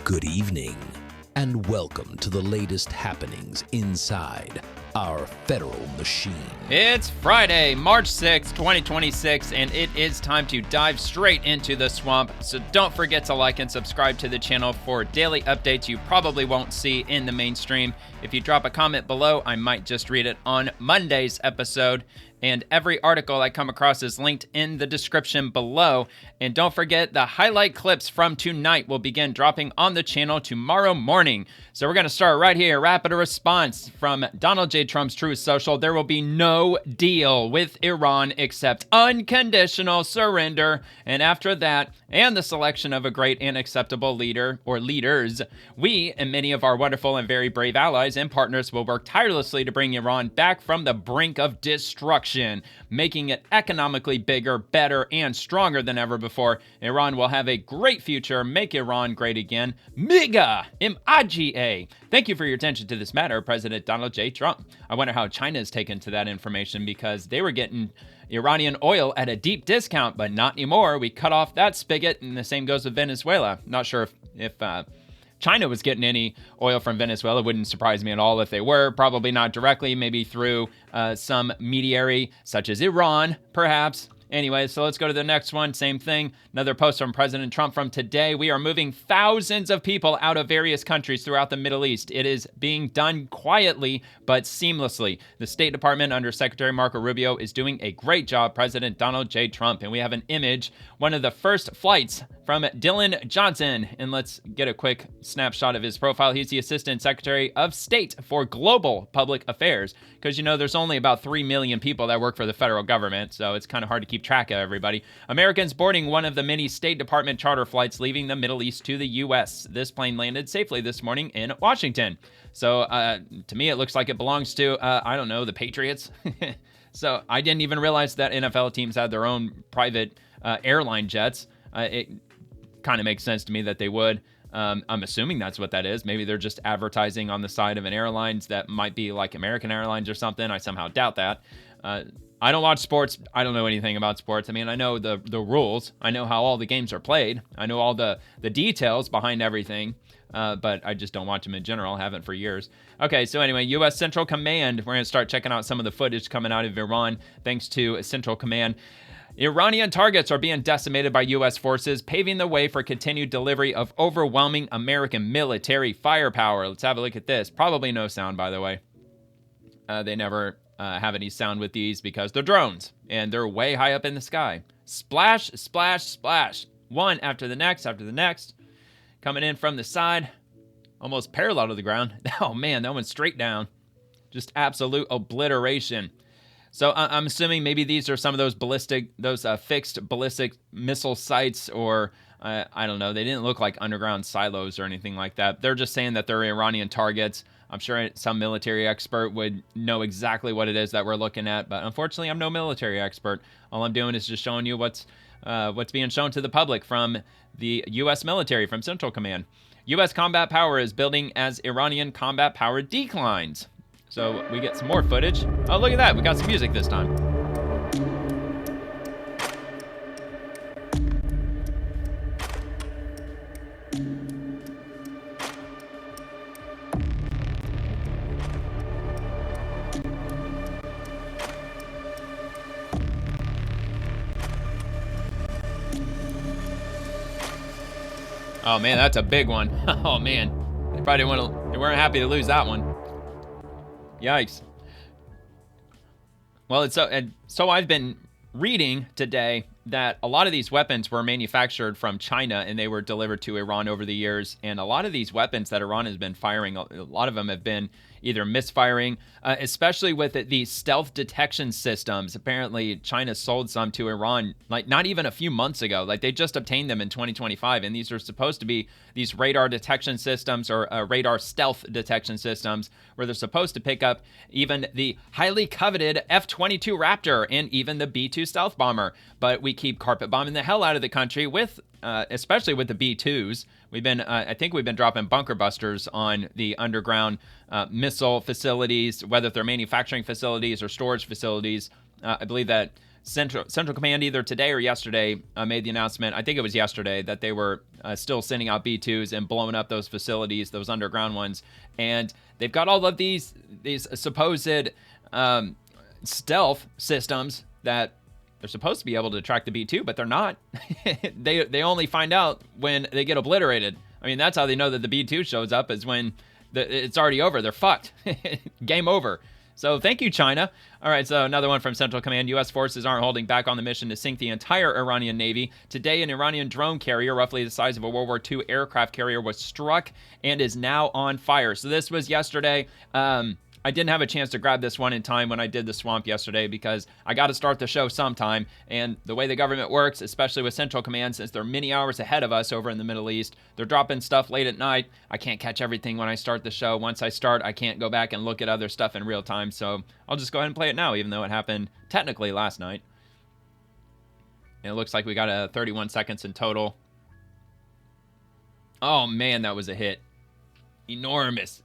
Good evening, and welcome to the latest happenings inside our federal machine. It's Friday, March 6th, 2026, and it is time to dive straight into the swamp. So don't forget to like and subscribe to the channel for daily updates you probably won't see in the mainstream. If you drop a comment below, I might just read it on Monday's episode. And every article I come across is linked in the description below. And don't forget, the highlight clips from tonight will begin dropping on the channel tomorrow morning. So we're going to start right here. Rapid response from Donald J. Trump's Truth Social. There will be no deal with Iran except unconditional surrender. And after that, and the selection of a great and acceptable leader or leaders, we and many of our wonderful and very brave allies and partners will work tirelessly to bring Iran back from the brink of destruction, making it economically bigger, better, and stronger than ever before. Iran will have a great future. Make Iran great again. MIGA, M-I-G-A. Thank you for your attention to this matter, President Donald J. Trump. I wonder how China is taken to that information, because they were getting Iranian oil at a deep discount, but not anymore. We cut off that spigot, and the same goes with Venezuela. Not sure if China was getting any oil from Venezuela. It wouldn't surprise me at all if they were. Probably not directly, maybe through some mediary, such as Iran, perhaps. Anyway, so let's go to the next one. Same thing. Another post from President Trump from today. We are moving thousands of people out of various countries throughout the Middle East. It is being done quietly, but seamlessly. The State Department under Secretary Marco Rubio is doing a great job, President Donald J. Trump. And we have an image, one of the first flights from Dylan Johnson. And let's get a quick snapshot of his profile. He's the Assistant Secretary of State for Global Public Affairs. Because, you know, there's only about 3 million people that work for the federal government, so it's kind of hard to keep track of everybody. Americans boarding one of the many State Department charter flights leaving the Middle East to the U.S. This plane landed safely this morning in Washington. So, to me, it looks like it belongs to, I don't know, the Patriots. So, I didn't even realize that NFL teams had their own private airline jets. It kind of makes sense to me that they would. I'm assuming that's what that is. Maybe they're just advertising on the side of an airlines that might be like American Airlines or something. I somehow doubt that. I don't watch sports. I don't know anything about sports. I mean, I know the rules. I know how all the games are played. I know all the details behind everything, but I just don't watch them in general. Haven't for years. Okay, so anyway, U.S. Central Command. We're going to start checking out some of the footage coming out of Iran thanks to Central Command. Iranian targets are being decimated by U.S. forces, paving the way for continued delivery of overwhelming American military firepower. Let's have a look at this. Probably no sound, by the way. They never have any sound with these because they're drones, and they're way high up in the sky. Splash, splash, splash. One after the next, coming in from the side, almost parallel to the ground. Oh, man, that went straight down. Just absolute obliteration. So I'm assuming maybe these are some of those fixed ballistic missile sites, or I don't know. They didn't look like underground silos or anything like that. They're just saying that they're Iranian targets. I'm sure some military expert would know exactly what it is that we're looking at, but unfortunately, I'm no military expert. All I'm doing is just showing you what's being shown to the public from the U.S. military, from Central Command. U.S. combat power is building as Iranian combat power declines. So we get some more footage. Oh, look at that. We got some music this time. Oh man, that's a big one. Oh man, they probably they weren't happy to lose that one. Yikes. Well, so I've been reading today that a lot of these weapons were manufactured from China and they were delivered to Iran over the years. And a lot of these weapons that Iran has been firing, a lot of them have been either misfiring, especially with these stealth detection systems. Apparently, China sold some to Iran, like not even a few months ago. Like they just obtained them in 2025. And these are supposed to be these radar detection systems, or radar stealth detection systems, where they're supposed to pick up even the highly coveted F-22 Raptor and even the B-2 stealth bomber. But we keep carpet bombing the hell out of the country with, especially with the B-2s. I think we've been dropping bunker busters on the underground missile facilities, whether they're manufacturing facilities or storage facilities. I believe that Central Command either today or yesterday made the announcement, I think it was yesterday, that they were still sending out B-2s and blowing up those facilities, those underground ones. And they've got all of these supposed stealth systems that they're supposed to be able to track the B-2, but they're not. They only find out when they get obliterated. I mean, that's how they know that the B-2 shows up, is when it's already over. They're fucked. Game over. So thank you, China. All right, so another one from Central Command. U.S. forces aren't holding back on the mission to sink the entire Iranian Navy. Today, an Iranian drone carrier, roughly the size of a World War II aircraft carrier, was struck and is now on fire. So this was yesterday. I didn't have a chance to grab this one in time when I did the swamp yesterday because I got to start the show sometime. And the way the government works, especially with Central Command, since they're many hours ahead of us over in the Middle East, they're dropping stuff late at night. I can't catch everything when I start the show. Once I start, I can't go back and look at other stuff in real time. So I'll just go ahead and play it now, even though it happened technically last night. And it looks like we got 31 seconds in total. Oh, man, that was a hit. Enormous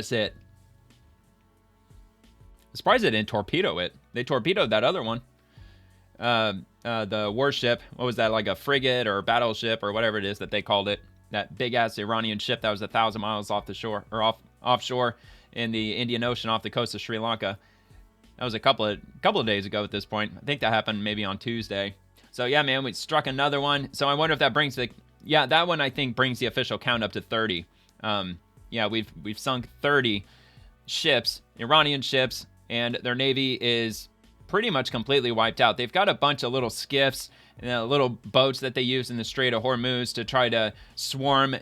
hit. Surprised they didn't torpedo it. They torpedoed that other one. The warship, what was that, like a frigate or battleship or whatever it is that they called it. That big-ass Iranian ship that was 1,000 miles off the shore, or offshore in the Indian Ocean off the coast of Sri Lanka. That was a couple of days ago at this point. I think that happened maybe on Tuesday. So yeah, man, we struck another one. So I wonder if that brings that one I think brings the official count up to 30. Yeah, we've sunk 30 ships, Iranian ships, and their navy is pretty much completely wiped out. They've got a bunch of little skiffs, little boats that they use in the Strait of Hormuz to try to swarm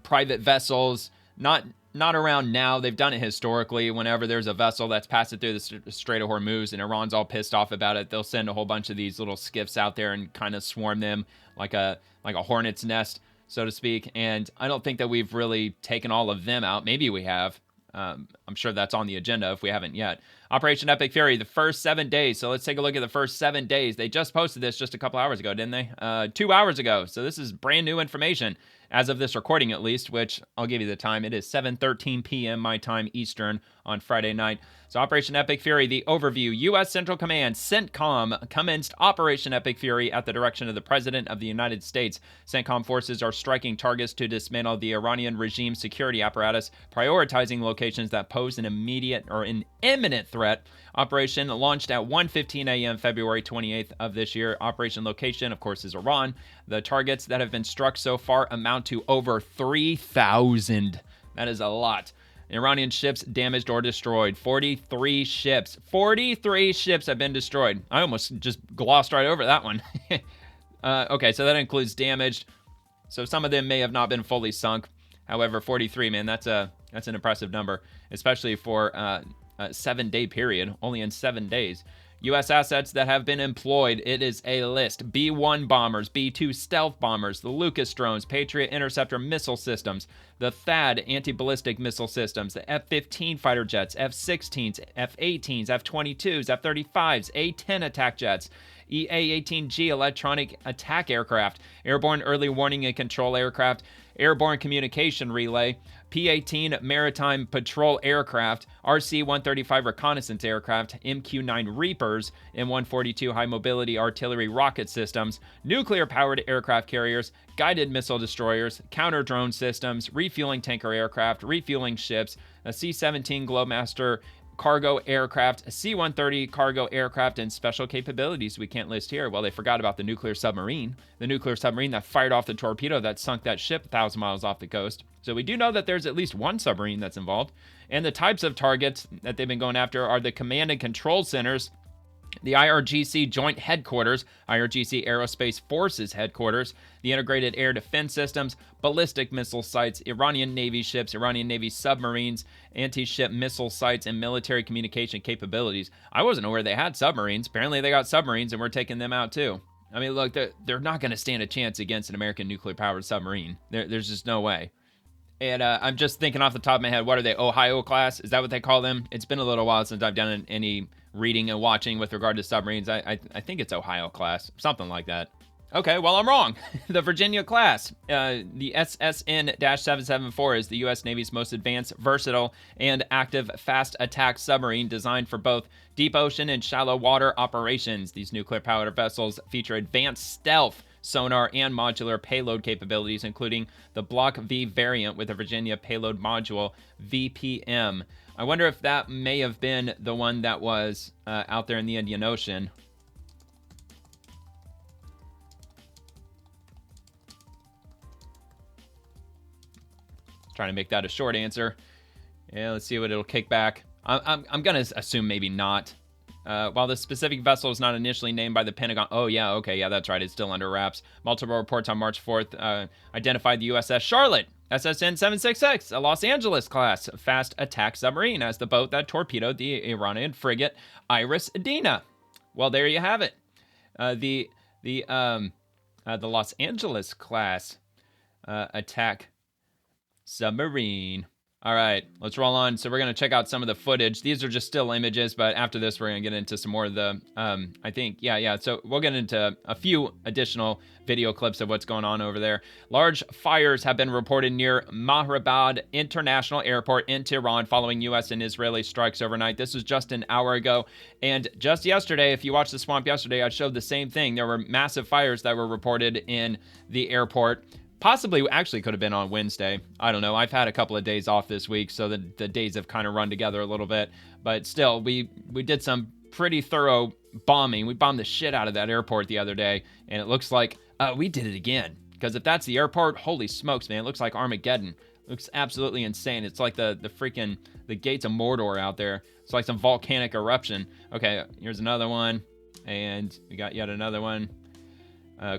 private vessels. Not around now. They've done it historically. Whenever there's a vessel that's passing through the Strait of Hormuz and Iran's all pissed off about it, they'll send a whole bunch of these little skiffs out there and kind of swarm them like a hornet's nest, so to speak. And I don't think that we've really taken all of them out. Maybe we have. I'm sure that's on the agenda if we haven't yet. Operation Epic Fury, the first 7 days. So let's take a look at the first 7 days. They just posted this just a couple hours ago, didn't they? 2 hours ago. So this is brand new information as of this recording, at least, which I'll give you the time. It is 7:13 p.m. my time Eastern on Friday night. So Operation Epic Fury, the overview. U.S. Central Command, CENTCOM, commenced Operation Epic Fury at the direction of the President of the United States. CENTCOM forces are striking targets to dismantle the Iranian regime security apparatus, prioritizing locations that pose an immediate or an imminent threat. Operation launched at 1:15 a.m. February 28th of this year. Operation location, of course, is Iran. The targets that have been struck so far amount to over 3,000. That is a lot. Iranian ships damaged or destroyed. 43 ships. 43 ships have been destroyed. I almost just glossed right over that one. Okay, so that includes damaged. So some of them may have not been fully sunk. However, 43, man, that's an impressive number, especially for a 7-day period, only in 7 days. U.S. assets that have been employed, it is a list. B-1 bombers, B-2 stealth bombers, the Lucas drones, Patriot interceptor missile systems, the THAAD anti-ballistic missile systems, the F-15 fighter jets, F-16s, F-18s, F-22s, F-35s, A-10 attack jets, EA-18G electronic attack aircraft, airborne early warning and control aircraft, airborne communication relay, P-18 maritime patrol aircraft, RC-135 reconnaissance aircraft, MQ-9 Reapers, M-142 high mobility artillery rocket systems, nuclear-powered aircraft carriers, guided missile destroyers, counter-drone systems, refueling tanker aircraft, refueling ships, a C-17 Globemaster cargo aircraft, C-130 cargo aircraft, and special capabilities we can't list here. Well, they forgot about the nuclear submarine that fired off the torpedo that sunk that ship 1,000 miles off the coast. So we do know that there's at least one submarine that's involved. And the types of targets that they've been going after are the command and control centers, the IRGC Joint Headquarters, IRGC Aerospace Forces Headquarters, the Integrated Air Defense Systems, ballistic missile sites, Iranian Navy ships, Iranian Navy submarines, anti-ship missile sites, and military communication capabilities. I wasn't aware they had submarines. Apparently they got submarines and we're taking them out too. I mean, look, they're not going to stand a chance against an American nuclear-powered submarine. There's just no way. And I'm just thinking off the top of my head, what are they, Ohio class? Is that what they call them? It's been a little while since I've done any reading and watching with regard to submarines. I think it's Ohio class, something like that. Okay, well, I'm wrong. The Virginia class, the SSN-774, is the U.S. Navy's most advanced, versatile, and active fast attack submarine designed for both deep ocean and shallow water operations. These nuclear-powered vessels feature advanced stealth, sonar, and modular payload capabilities, including the Block V variant with the Virginia Payload Module, VPM. I wonder if that may have been the one that was out there in the Indian Ocean. Trying to make that a short answer. Yeah, let's see what it'll kick back. I'm gonna assume maybe not. While the specific vessel is not initially named by the Pentagon. Oh yeah, okay, yeah, that's right. It's still under wraps. Multiple reports on March 4th identified the USS Charlotte, SSN 766, a Los Angeles class fast attack submarine, as the boat that torpedoed the Iranian frigate Iris Dina. Well, there you have it. The Los Angeles class attack submarine. All right, let's roll on. So we're going to check out some of the footage. These are just still images, but after this, we're going to get into some more of the, I think, yeah. So we'll get into a few additional video clips of what's going on over there. Large fires have been reported near Mehrabad International Airport in Tehran following U.S. and Israeli strikes overnight. This was just an hour ago. And just yesterday, if you watched The Swamp yesterday, I showed the same thing. There were massive fires that were reported in the airport. Possibly actually could have been on Wednesday. I don't know. I've had a couple of days off this week, so the days have kind of run together a little bit. But still, we did some pretty thorough bombing. We bombed the shit out of that airport the other day, and it looks like we did it again. Because if that's the airport, holy smokes, man. It looks like Armageddon. It looks absolutely insane. It's like the gates of Mordor out there. It's like some volcanic eruption. Okay, here's another one. And we got yet another one.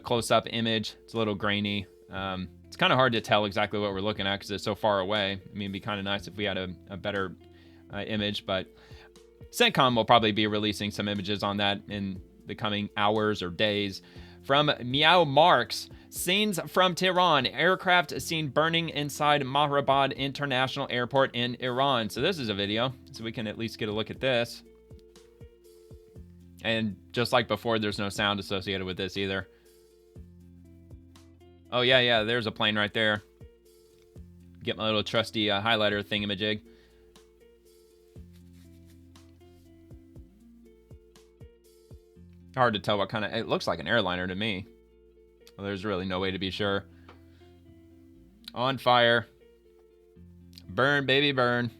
Close-up image. It's a little grainy. It's kind of hard to tell exactly what we're looking at because it's so far away. I mean, it'd be kind of nice if we had a better image, but CENTCOM will probably be releasing some images on that in the coming hours or days. From Meow Marks, scenes from Tehran, aircraft seen burning inside Mehrabad International Airport in Iran. So this is a video, so we can at least get a look at this. And just like before, there's no sound associated with this either. Oh, yeah, there's a plane right there. Get my little trusty highlighter thingamajig. Hard to tell what kind of... It looks like an airliner to me. Well, there's really no way to be sure. On fire. Burn, baby, burn.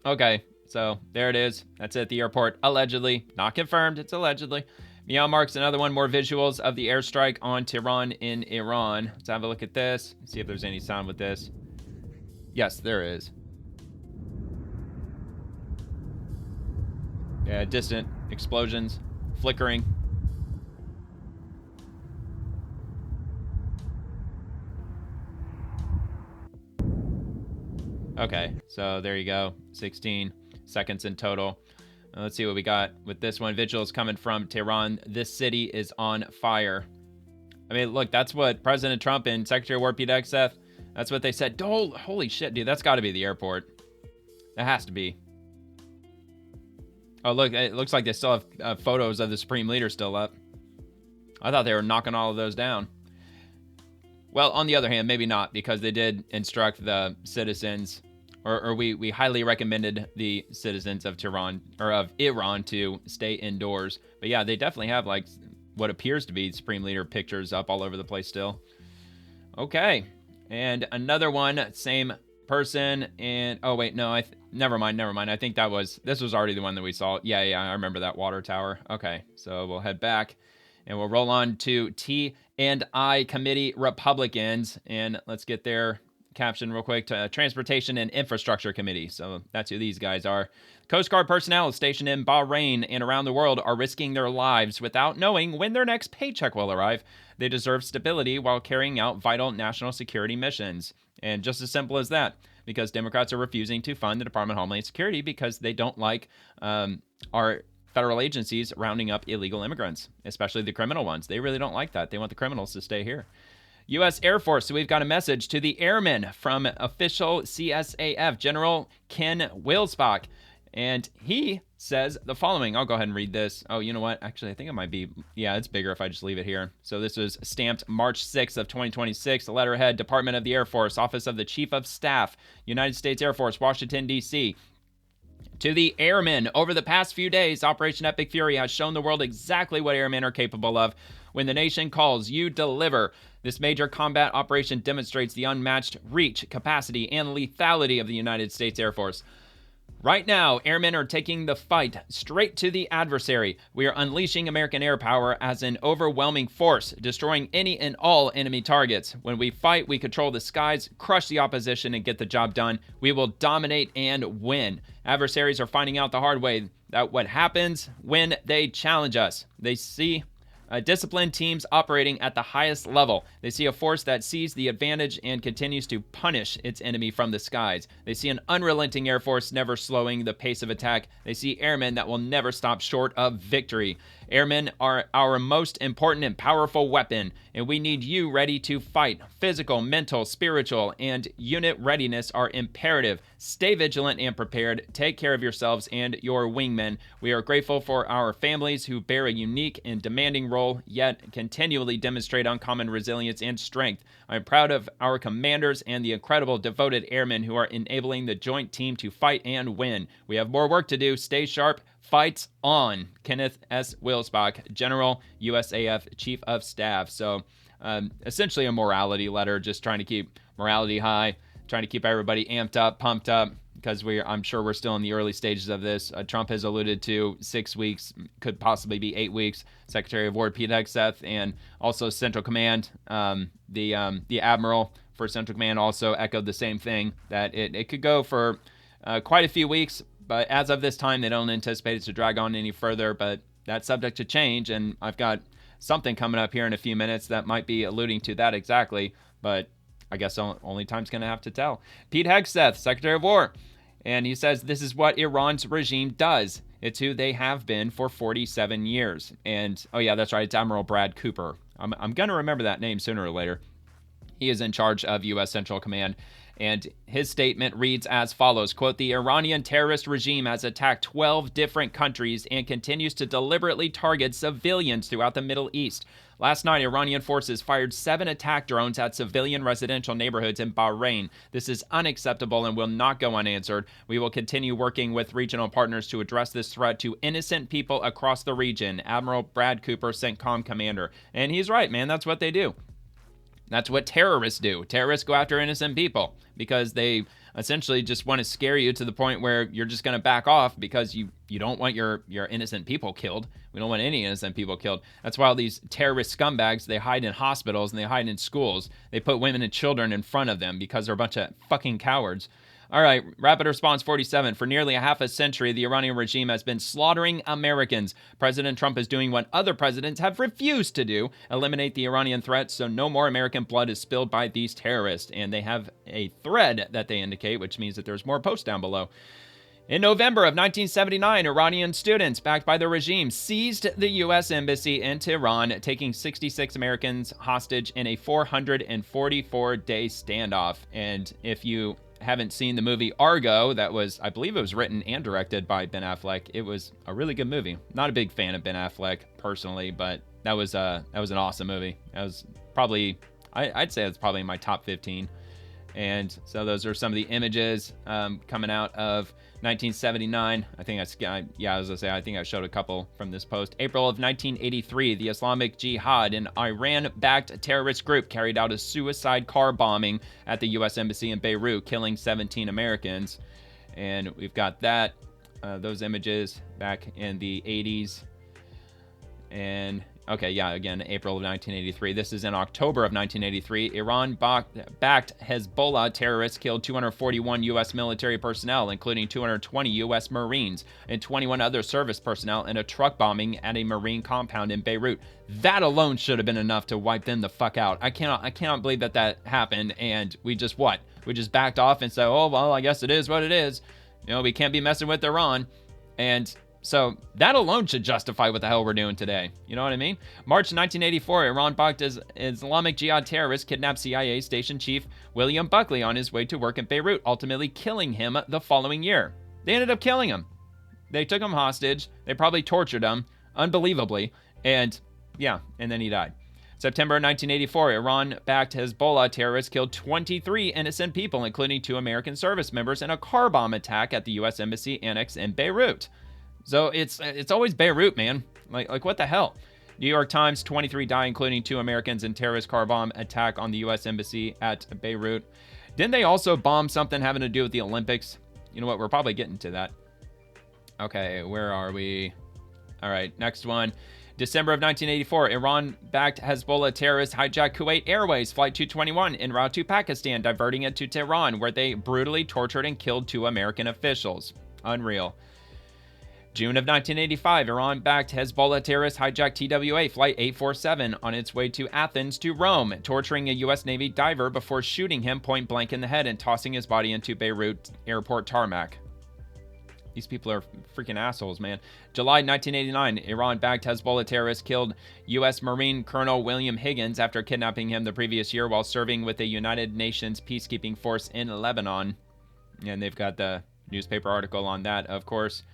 Okay, so there it is. That's at the airport. Allegedly. Not confirmed. It's allegedly. Meow Marks, another one, more visuals of the airstrike on Tehran in Iran. Let's have a look at this. See if there's any sound with this. Yes, there is. Yeah, distant explosions, flickering. Okay, so there you go. 16 seconds in total. Let's see what we got with this one. Visuals coming from Tehran. This city is on fire. I mean, look, that's what President Trump and Secretary of War Pete Hegseth, that's what they said. Oh, holy shit, dude. That's got to be the airport. That has to be. Oh, look, it looks like they still have photos of the Supreme Leader still up. I thought they were knocking all of those down. Well, on the other hand, maybe not, because they did instruct the citizens, or we highly recommended the citizens of Tehran, or of Iran, to stay indoors. But yeah, they definitely have like what appears to be Supreme Leader pictures up all over the place still. Okay, and another one, same person, and oh wait, no, never mind. I think this was already the one that we saw. Yeah, I remember that water tower. Okay, so we'll head back, and we'll roll on to T&I Committee Republicans, and let's get their caption real quick. To Transportation and Infrastructure Committee. So that's who these guys are. Coast Guard personnel stationed in Bahrain and around the world are risking their lives without knowing when their next paycheck will arrive. They deserve stability while carrying out vital national security missions. And just as simple as that, because Democrats are refusing to fund the Department of Homeland Security because they don't like our federal agencies rounding up illegal immigrants, especially the criminal ones. They really don't like that. They want the criminals to stay here. U.S. Air Force, so we've got a message to the airmen from official CSAF General Ken Wilsbach. And he says the following. I'll go ahead and read this. Oh, you know what? Actually, I think it might be, yeah, it's bigger if I just leave it here. So this was stamped March 6th of 2026. The letterhead, Department of the Air Force, Office of the Chief of Staff, United States Air Force, Washington, D.C. To the airmen, over the past few days, Operation Epic Fury has shown the world exactly what airmen are capable of. When the nation calls, you deliver. This major combat operation demonstrates the unmatched reach, capacity, and lethality of the United States Air Force. Right now, airmen are taking the fight straight to the adversary. We are unleashing American air power as an overwhelming force, destroying any and all enemy targets. When we fight, we control the skies, crush the opposition, and get the job done. We will dominate and win. Adversaries are finding out the hard way that what happens when they challenge us. They see disciplined teams operating at the highest level. They see a force that sees the advantage and continues to punish its enemy from the skies. They see an unrelenting Air Force never slowing the pace of attack. They see airmen that will never stop short of victory. Airmen are our most important and powerful weapon, and we need you ready to fight. Physical, mental, spiritual, and unit readiness are imperative. Stay vigilant and prepared. Take care of yourselves and your wingmen. We are grateful for our families who bear a unique and demanding role, yet continually demonstrate uncommon resilience and strength. I am proud of our commanders and the incredible devoted airmen who are enabling the joint team to fight and win. We have more work to do. Stay sharp. Fights on. Kenneth S. Wilsbach, General, USAF Chief of Staff. So essentially a morality letter, just trying to keep morality high, trying to keep everybody amped up, pumped up, because I'm sure we're still in the early stages of this. Trump has alluded to 6 weeks, could possibly be 8 weeks. Secretary of War Pete Hegseth and also Central Command, the Admiral for Central Command also echoed the same thing, that it could go for quite a few weeks. But as of this time, they don't anticipate it to drag on any further, but that's subject to change. And I've got something coming up here in a few minutes that might be alluding to that exactly, but I guess only time's going to have to tell. Pete Hegseth, Secretary of War, and he says this is what Iran's regime does. It's who they have been for 47 years. And, oh yeah, that's right, it's Admiral Brad Cooper. I'm going to remember that name sooner or later. He is in charge of U.S. Central Command. And his statement reads as follows, quote, "The Iranian terrorist regime has attacked 12 different countries and continues to deliberately target civilians throughout the Middle East. Last night, Iranian forces fired 7 attack drones at civilian residential neighborhoods in Bahrain. This is unacceptable and will not go unanswered. We will continue working with regional partners to address this threat to innocent people across the region." Admiral Brad Cooper, CENTCOM commander. And he's right, man. That's what they do. That's what terrorists do. Terrorists go after innocent people because they essentially just want to scare you to the point where you're just going to back off because you don't want your innocent people killed. We don't want any innocent people killed. That's why all these terrorist scumbags, they hide in hospitals and they hide in schools. They put women and children in front of them because they're a bunch of fucking cowards. All right, Rapid Response 47. For nearly a half a century, the Iranian regime has been slaughtering Americans. President Trump is doing what other presidents have refused to do, eliminate the Iranian threat so no more American blood is spilled by these terrorists. And they have a thread that they indicate, which means that there's more posts down below. In November of 1979, Iranian students, backed by the regime, seized the U.S. Embassy in Tehran, taking 66 Americans hostage in a 444-day standoff. And if you haven't seen the movie Argo, that was, I believe it was written and directed by Ben Affleck. It was a really good movie. Not a big fan of Ben Affleck personally, but that was an awesome movie. That was probably, I'd say it's probably in my top 15. And so those are some of the images coming out of 1979. I think I was gonna say, I think I showed a couple from this post. April of 1983, the Islamic Jihad, an Iran-backed terrorist group, carried out a suicide car bombing at the U.S. Embassy in Beirut, killing 17 Americans. And we've got those images back in the 80s. And okay, yeah, again, April of 1983. This is in October of 1983. Iran-backed Hezbollah terrorists killed 241 U.S. military personnel, including 220 U.S. Marines and 21 other service personnel in a truck bombing at a Marine compound in Beirut. That alone should have been enough to wipe them the fuck out. I cannot believe that happened, and we just backed off and said, oh, well, I guess it is what it is. You know, we can't be messing with Iran. And so that alone should justify what the hell we're doing today. You know what I mean? March 1984, Iran-backed Islamic Jihad terrorists kidnapped CIA Station Chief William Buckley on his way to work in Beirut, ultimately killing him the following year. They ended up killing him. They took him hostage. They probably tortured him, unbelievably. And yeah, and then he died. September 1984, Iran-backed Hezbollah terrorists killed 23 innocent people, including 2 American service members, in a car bomb attack at the U.S. Embassy Annex in Beirut. So it's always Beirut, man. Like what the hell? New York Times, 23 die, including 2 Americans in terrorist car bomb attack on the U.S. Embassy at Beirut. Didn't they also bomb something having to do with the Olympics? You know what? We're probably getting to that. Okay, where are we? All right, next one. December of 1984, Iran-backed Hezbollah terrorists hijacked Kuwait Airways Flight 221 en route to Pakistan, diverting it to Tehran, where they brutally tortured and killed 2 American officials. Unreal. June of 1985, Iran-backed Hezbollah terrorists hijacked TWA Flight 847 on its way to Athens to Rome, torturing a U.S. Navy diver before shooting him point blank in the head and tossing his body into Beirut airport tarmac. These people are freaking assholes, man. July 1989, Iran-backed Hezbollah terrorists killed U.S. Marine Colonel William Higgins after kidnapping him the previous year while serving with the United Nations peacekeeping force in Lebanon. And they've got the newspaper article on that, of course.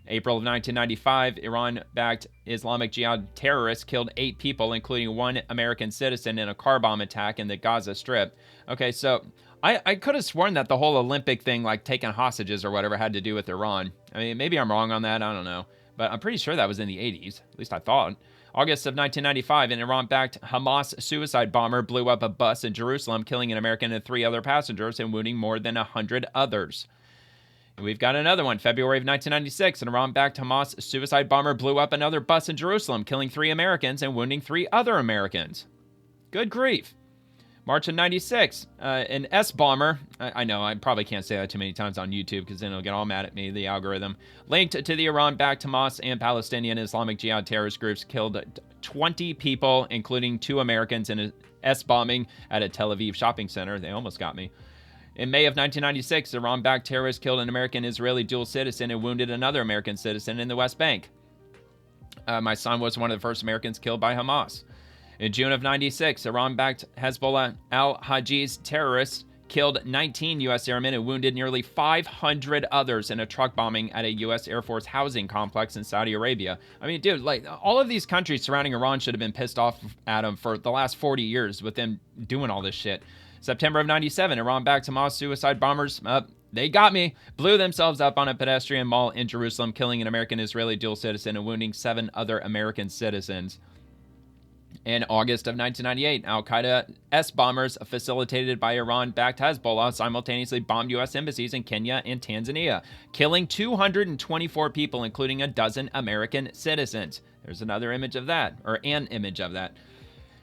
April of 1995, Iran-backed Islamic Jihad terrorists killed 8 people, including 1 American citizen, in a car bomb attack in the Gaza Strip. Okay, so I could have sworn that the whole Olympic thing, like taking hostages or whatever, had to do with Iran. I mean, maybe I'm wrong on that. I don't know. But I'm pretty sure that was in the 80s. At least I thought. August of 1995, an Iran-backed Hamas suicide bomber blew up a bus in Jerusalem, killing an American and 3 other passengers and wounding more than 100 others. We've got another one. February of 1996, an Iran-backed Hamas suicide bomber blew up another bus in Jerusalem, killing 3 Americans and wounding 3 other Americans. Good grief. March of 96, an S-bomber, I know, I probably can't say that too many times on YouTube because then it'll get all mad at me, the algorithm, linked to the Iran-backed Hamas and Palestinian Islamic Jihad terrorist groups, killed 20 people, including 2 Americans, in an S-bombing at a Tel Aviv shopping center. They almost got me. In May of 1996, Iran-backed terrorists killed an American-Israeli dual citizen and wounded another American citizen in the West Bank. My son was one of the first Americans killed by Hamas. In June of 96, Iran-backed Hezbollah al-Hajiz terrorists killed 19 U.S. airmen and wounded nearly 500 others in a truck bombing at a U.S. Air Force housing complex in Saudi Arabia. I mean, dude, like, all of these countries surrounding Iran should have been pissed off at them for the last 40 years with them doing all this shit. September of 97, Iran-backed Hamas suicide bombers, they got me, blew themselves up on a pedestrian mall in Jerusalem, killing an American-Israeli dual citizen and wounding 7 other American citizens. In August of 1998, al-Qaeda S-bombers facilitated by Iran-backed Hezbollah simultaneously bombed U.S. embassies in Kenya and Tanzania, killing 224 people, including a dozen American citizens. There's another image of that, or an image of that.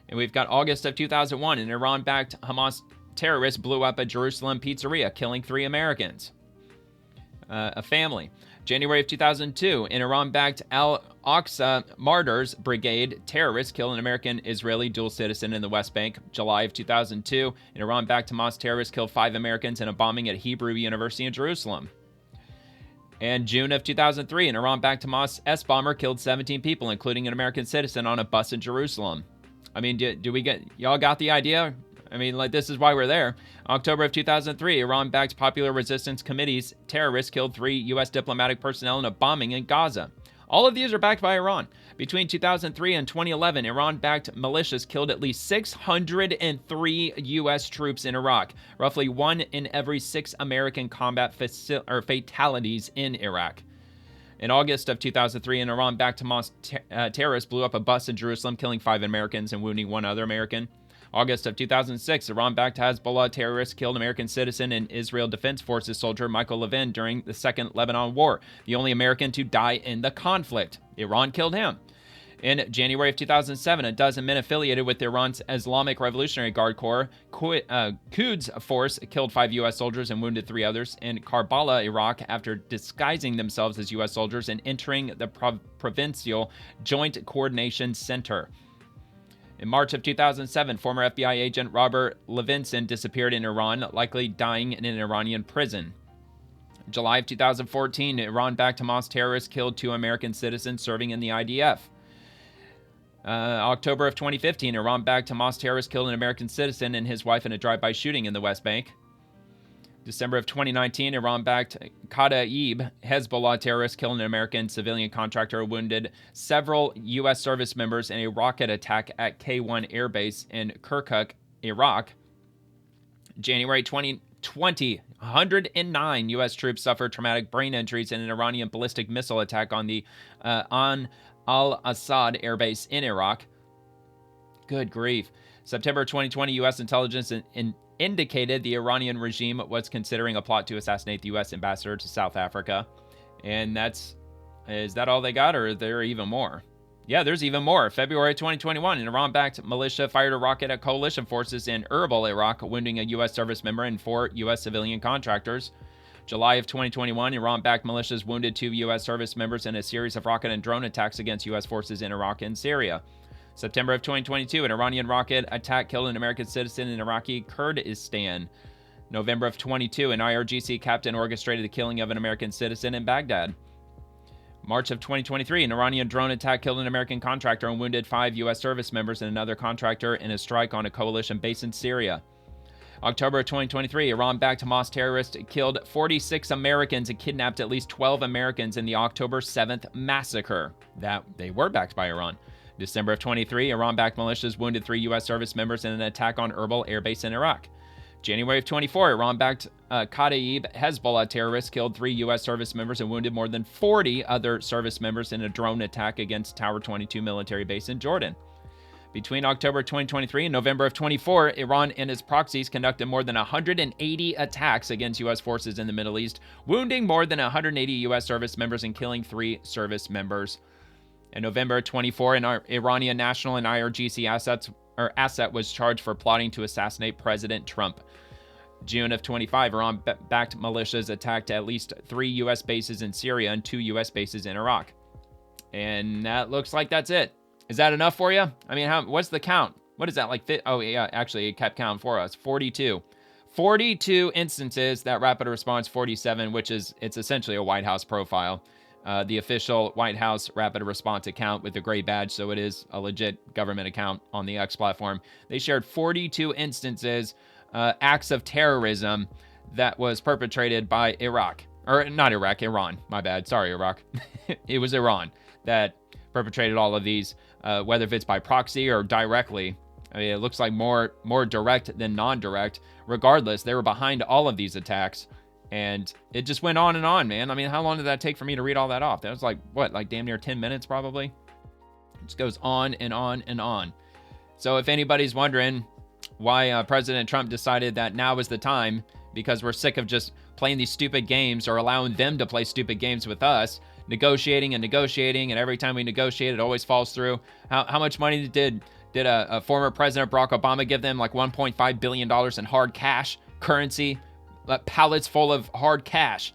And we've got August of 2001, an Iran-backed Hamas terrorist blew up a Jerusalem pizzeria, killing 3 Americans. A family. January of 2002, an Iran-backed Al-Aqsa Martyrs Brigade terrorists killed an American-Israeli dual citizen in the West Bank. July of 2002, an Iran-backed Hamas terrorist killed 5 Americans in a bombing at Hebrew University in Jerusalem. And June of 2003, an Iran-backed Hamas S-bomber killed 17 people, including an American citizen, on a bus in Jerusalem. I mean, do we get, y'all got the idea? I mean, like, this is why we're there. October of 2003, Iran-backed Popular Resistance Committee's terrorists killed 3 U.S. diplomatic personnel in a bombing in Gaza. All of these are backed by Iran. Between 2003 and 2011, Iran-backed militias killed at least 603 U.S. troops in Iraq, roughly 1 in every 6 American combat fatalities in Iraq. In August of 2003, an Iran-backed Hamas terrorist blew up a bus in Jerusalem, killing 5 Americans and wounding 1 other American. August of 2006, Iran-backed Hezbollah terrorists killed American citizen and Israel Defense Forces soldier Michael Levin during the Second Lebanon War, the only American to die in the conflict. Iran killed him. In January of 2007, a dozen men affiliated with Iran's Islamic Revolutionary Guard Corps, Quds force, killed 5 U.S. soldiers and wounded 3 others in Karbala, Iraq, after disguising themselves as U.S. soldiers and entering the Provincial Joint Coordination Center. In March of 2007, former FBI agent Robert Levinson disappeared in Iran, likely dying in an Iranian prison. July of 2014, Iran-backed Hamas terrorists killed 2 American citizens serving in the IDF. October of 2015, Iran-backed Hamas terrorists killed an American citizen and his wife in a drive-by shooting in the West Bank. December of 2019, Iran-backed Kataib Hezbollah terrorists killed an American civilian contractor, wounded several U.S. service members in a rocket attack at K-1 Air Base in Kirkuk, Iraq. January 2020, 109 U.S. troops suffered traumatic brain injuries in an Iranian ballistic missile attack on the Al-Assad Air Base in Iraq. Good grief. September 2020, U.S. intelligence indicated the Iranian regime was considering a plot to assassinate the U.S. ambassador to South Africa. And is that all they got, or is there even more? Yeah, there's even more. February 2021, an Iran-backed militia fired a rocket at coalition forces in Erbil, Iraq, wounding a U.S. service member and 4 U.S. civilian contractors. July of 2021, Iran-backed militias wounded 2 U.S. service members in a series of rocket and drone attacks against U.S. forces in Iraq and Syria. September of 2022, an Iranian rocket attack killed an American citizen in Iraqi Kurdistan. November of 22, an IRGC captain orchestrated the killing of an American citizen in Baghdad. March of 2023, an Iranian drone attack killed an American contractor and wounded 5 U.S. service members and another contractor in a strike on a coalition base in Syria. October of 2023, Iran-backed Hamas terrorists killed 46 Americans and kidnapped at least 12 Americans in the October 7th massacre. That they were backed by Iran. December of 23, Iran-backed militias wounded 3 U.S. service members in an attack on Erbil Air Base in Iraq. January of 24, Iran-backed Kataib Hezbollah terrorists killed 3 U.S. service members and wounded more than 40 other service members in a drone attack against Tower 22 military base in Jordan. Between October 2023 and November of 24, Iran and its proxies conducted more than 180 attacks against U.S. forces in the Middle East, wounding more than 180 U.S. service members and killing 3 service members. In November 24, an Iranian national and IRGC asset was charged for plotting to assassinate President Trump. June of 25, Iran-backed militias attacked at least 3 U.S. bases in Syria and 2 U.S. bases in Iraq. And that looks like that's it. Is that enough for you? I mean, what's the count? What is that, like? Oh, yeah, actually, it kept count for us. 42. 42 instances. That rapid response 47, which it's essentially a White House profile. The official White House rapid response account with the gray badge, so it is a legit government account on the X platform. They shared 42 instances, acts of terrorism that was perpetrated by Iraq. Or not Iraq, Iran. My bad. Sorry, Iraq. It was Iran that perpetrated all of these, whether if it's by proxy or directly. I mean, it looks like more direct than non-direct. Regardless, they were behind all of these attacks. And it just went on and on, man. I mean, how long did that take for me to read all that off? That was like damn near 10 minutes probably? It just goes on and on and on. So if anybody's wondering why President Trump decided that now is the time, because we're sick of just playing these stupid games or allowing them to play stupid games with us, negotiating, and every time we negotiate, it always falls through. How much money did a former President Barack Obama give them? Like $1.5 billion in hard cash currency, pallets full of hard cash,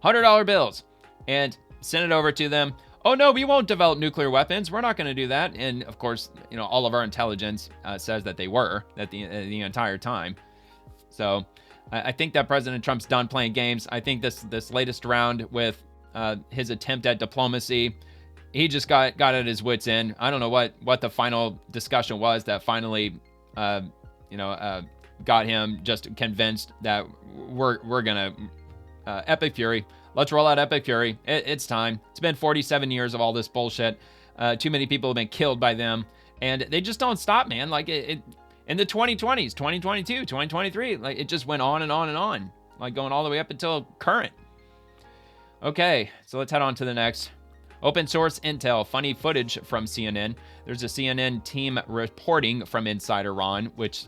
$100 bills, and send it over to them. Oh no, we won't develop nuclear weapons. We're not going to do that. And of course, all of our intelligence says that they were the entire time. So I think that President Trump's done playing games. I think this latest round with his attempt at diplomacy, he just got at his wits' end. I don't know what the final discussion was that finally, got him just convinced that we're gonna Epic Fury. Let's roll out Epic Fury. It's time. It's been 47 years of all this bullshit. Too many people have been killed by them, and they just don't stop, man. Like it in the 2020s, 2022, 2023, like it just went on and on and on, like going all the way up until current. Okay, so let's head on to the next. Open source intel, funny footage from CNN. There's a CNN team reporting from inside Iran, which,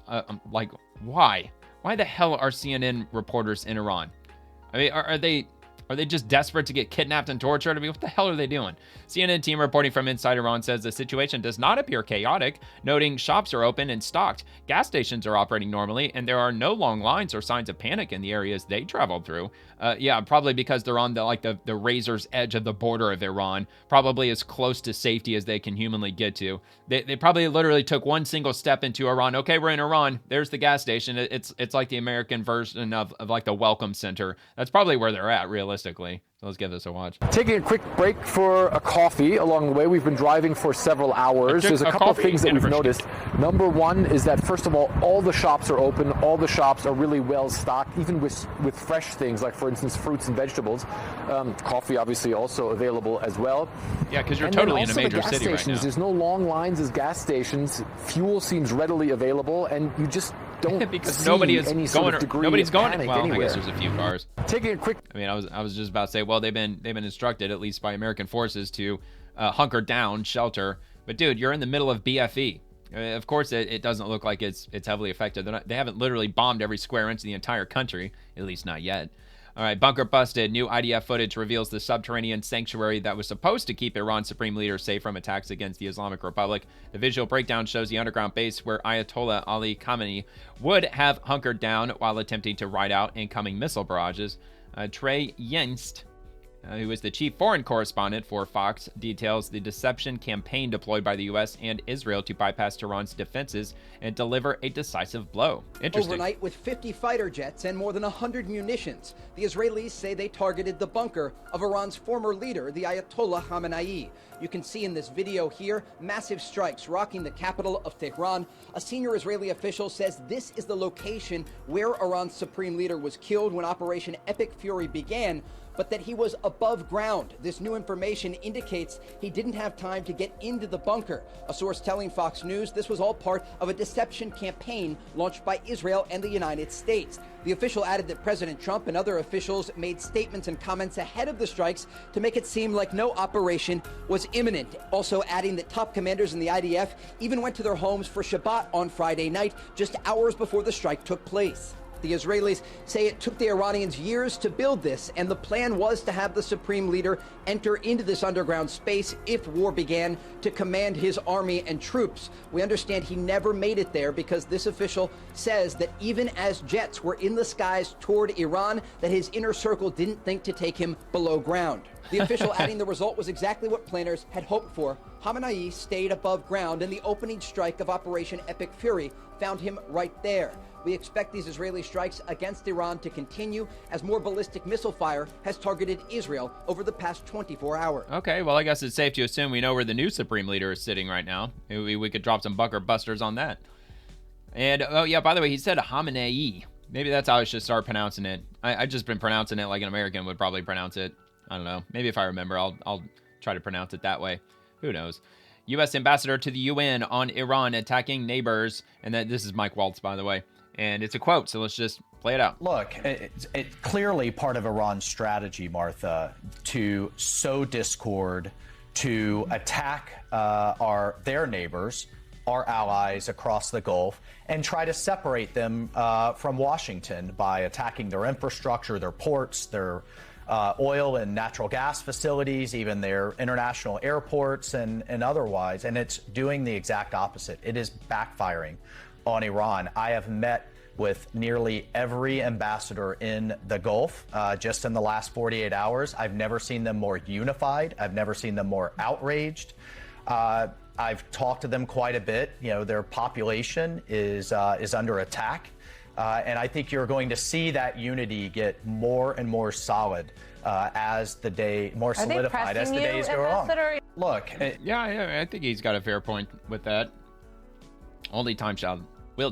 like, why? Why the hell are CNN reporters in Iran? I mean, are they just desperate to get kidnapped and tortured? I mean, what the hell are they doing? CNN team reporting from inside Iran says the situation does not appear chaotic, noting shops are open and stocked, gas stations are operating normally, and there are no long lines or signs of panic in the areas they traveled through. Yeah, probably because they're on the razor's edge of the border of Iran, probably as close to safety as they can humanly get to. They probably literally took one single step into Iran. Okay, we're in Iran. There's the gas station. It's like the American version of like the Welcome Center. That's probably where they're at, realistically. So let's give this a watch. Taking a quick break for a coffee along the way. We've been driving for several hours. There's a couple of things that we've noticed. Number one is that, first of all the shops are open. All the shops are really well stocked, even with fresh things like, for instance, fruits and vegetables. Coffee, obviously, also available as well. Yeah, because you're totally in a major gas city stations, right now. There's no long lines as gas stations. Fuel seems readily available, and you just don't because see nobody is any going. sort of degree Nobody's of going. panic Well, anywhere. I guess there's a few cars. Taking a quick. I mean, I was just about to say, well, they've been instructed, at least by American forces, to hunker down, shelter. But dude, you're in the middle of BFE. Of course, it doesn't look like it's heavily affected. They haven't literally bombed every square inch of the entire country, at least not yet. All right, bunker busted. New IDF footage reveals the subterranean sanctuary that was supposed to keep Iran's supreme leader safe from attacks against the Islamic Republic. The visual breakdown shows the underground base where Ayatollah Ali Khamenei would have hunkered down while attempting to ride out incoming missile barrages. Trey Yenst, who is the chief foreign correspondent for Fox, details the deception campaign deployed by the U.S. and Israel to bypass Tehran's defenses and deliver a decisive blow. Interesting. Overnight, with 50 fighter jets and more than 100 munitions, the Israelis say they targeted the bunker of Iran's former leader, the Ayatollah Khamenei. You can see in this video here massive strikes rocking the capital of Tehran. A senior Israeli official says this is the location where Iran's supreme leader was killed when Operation Epic Fury began, but that he was above ground. This new information indicates he didn't have time to get into the bunker. A source telling Fox News this was all part of a deception campaign launched by Israel and the United States. The official added that President Trump and other officials made statements and comments ahead of the strikes to make it seem like no operation was imminent. Also adding that top commanders in the IDF even went to their homes for Shabbat on Friday night, just hours before the strike took place. The Israelis say it took the Iranians years to build this, and the plan was to have the supreme leader enter into this underground space if war began to command his army and troops. We understand he never made it there because this official says that even as jets were in the skies toward Iran, that his inner circle didn't think to take him below ground. The official adding the result was exactly what planners had hoped for. Khamenei stayed above ground, and the opening strike of Operation Epic Fury found him right there. We expect these Israeli strikes against Iran to continue as more ballistic missile fire has targeted Israel over the past 24 hours. Okay, well, I guess it's safe to assume we know where the new supreme leader is sitting right now. Maybe we could drop some bunker busters on that. And, oh, yeah, by the way, he said Khamenei. Maybe that's how I should start pronouncing it. I've just been pronouncing it like an American would probably pronounce it. I don't know. Maybe if I remember, I'll try to pronounce it that way. Who knows? U.S. ambassador to the UN on Iran attacking neighbors. And this is Mike Waltz, by the way. And it's a quote, so let's just play it out. Look, it's clearly part of Iran's strategy, Martha, to sow discord, to attack their neighbors, our allies across the Gulf, and try to separate them from Washington by attacking their infrastructure, their ports, their oil and natural gas facilities, even their international airports and otherwise. And it's doing the exact opposite. It is backfiring on Iran. I have met with nearly every ambassador in the Gulf just in the last 48 hours. I've never seen them more unified. I've never seen them more outraged. I've talked to them quite a bit. You know, their population is under attack. And I think you're going to see that unity get more and more solid as the day, more solidified as the days go on. Look. Yeah, I think he's got a fair point with that. Only time shall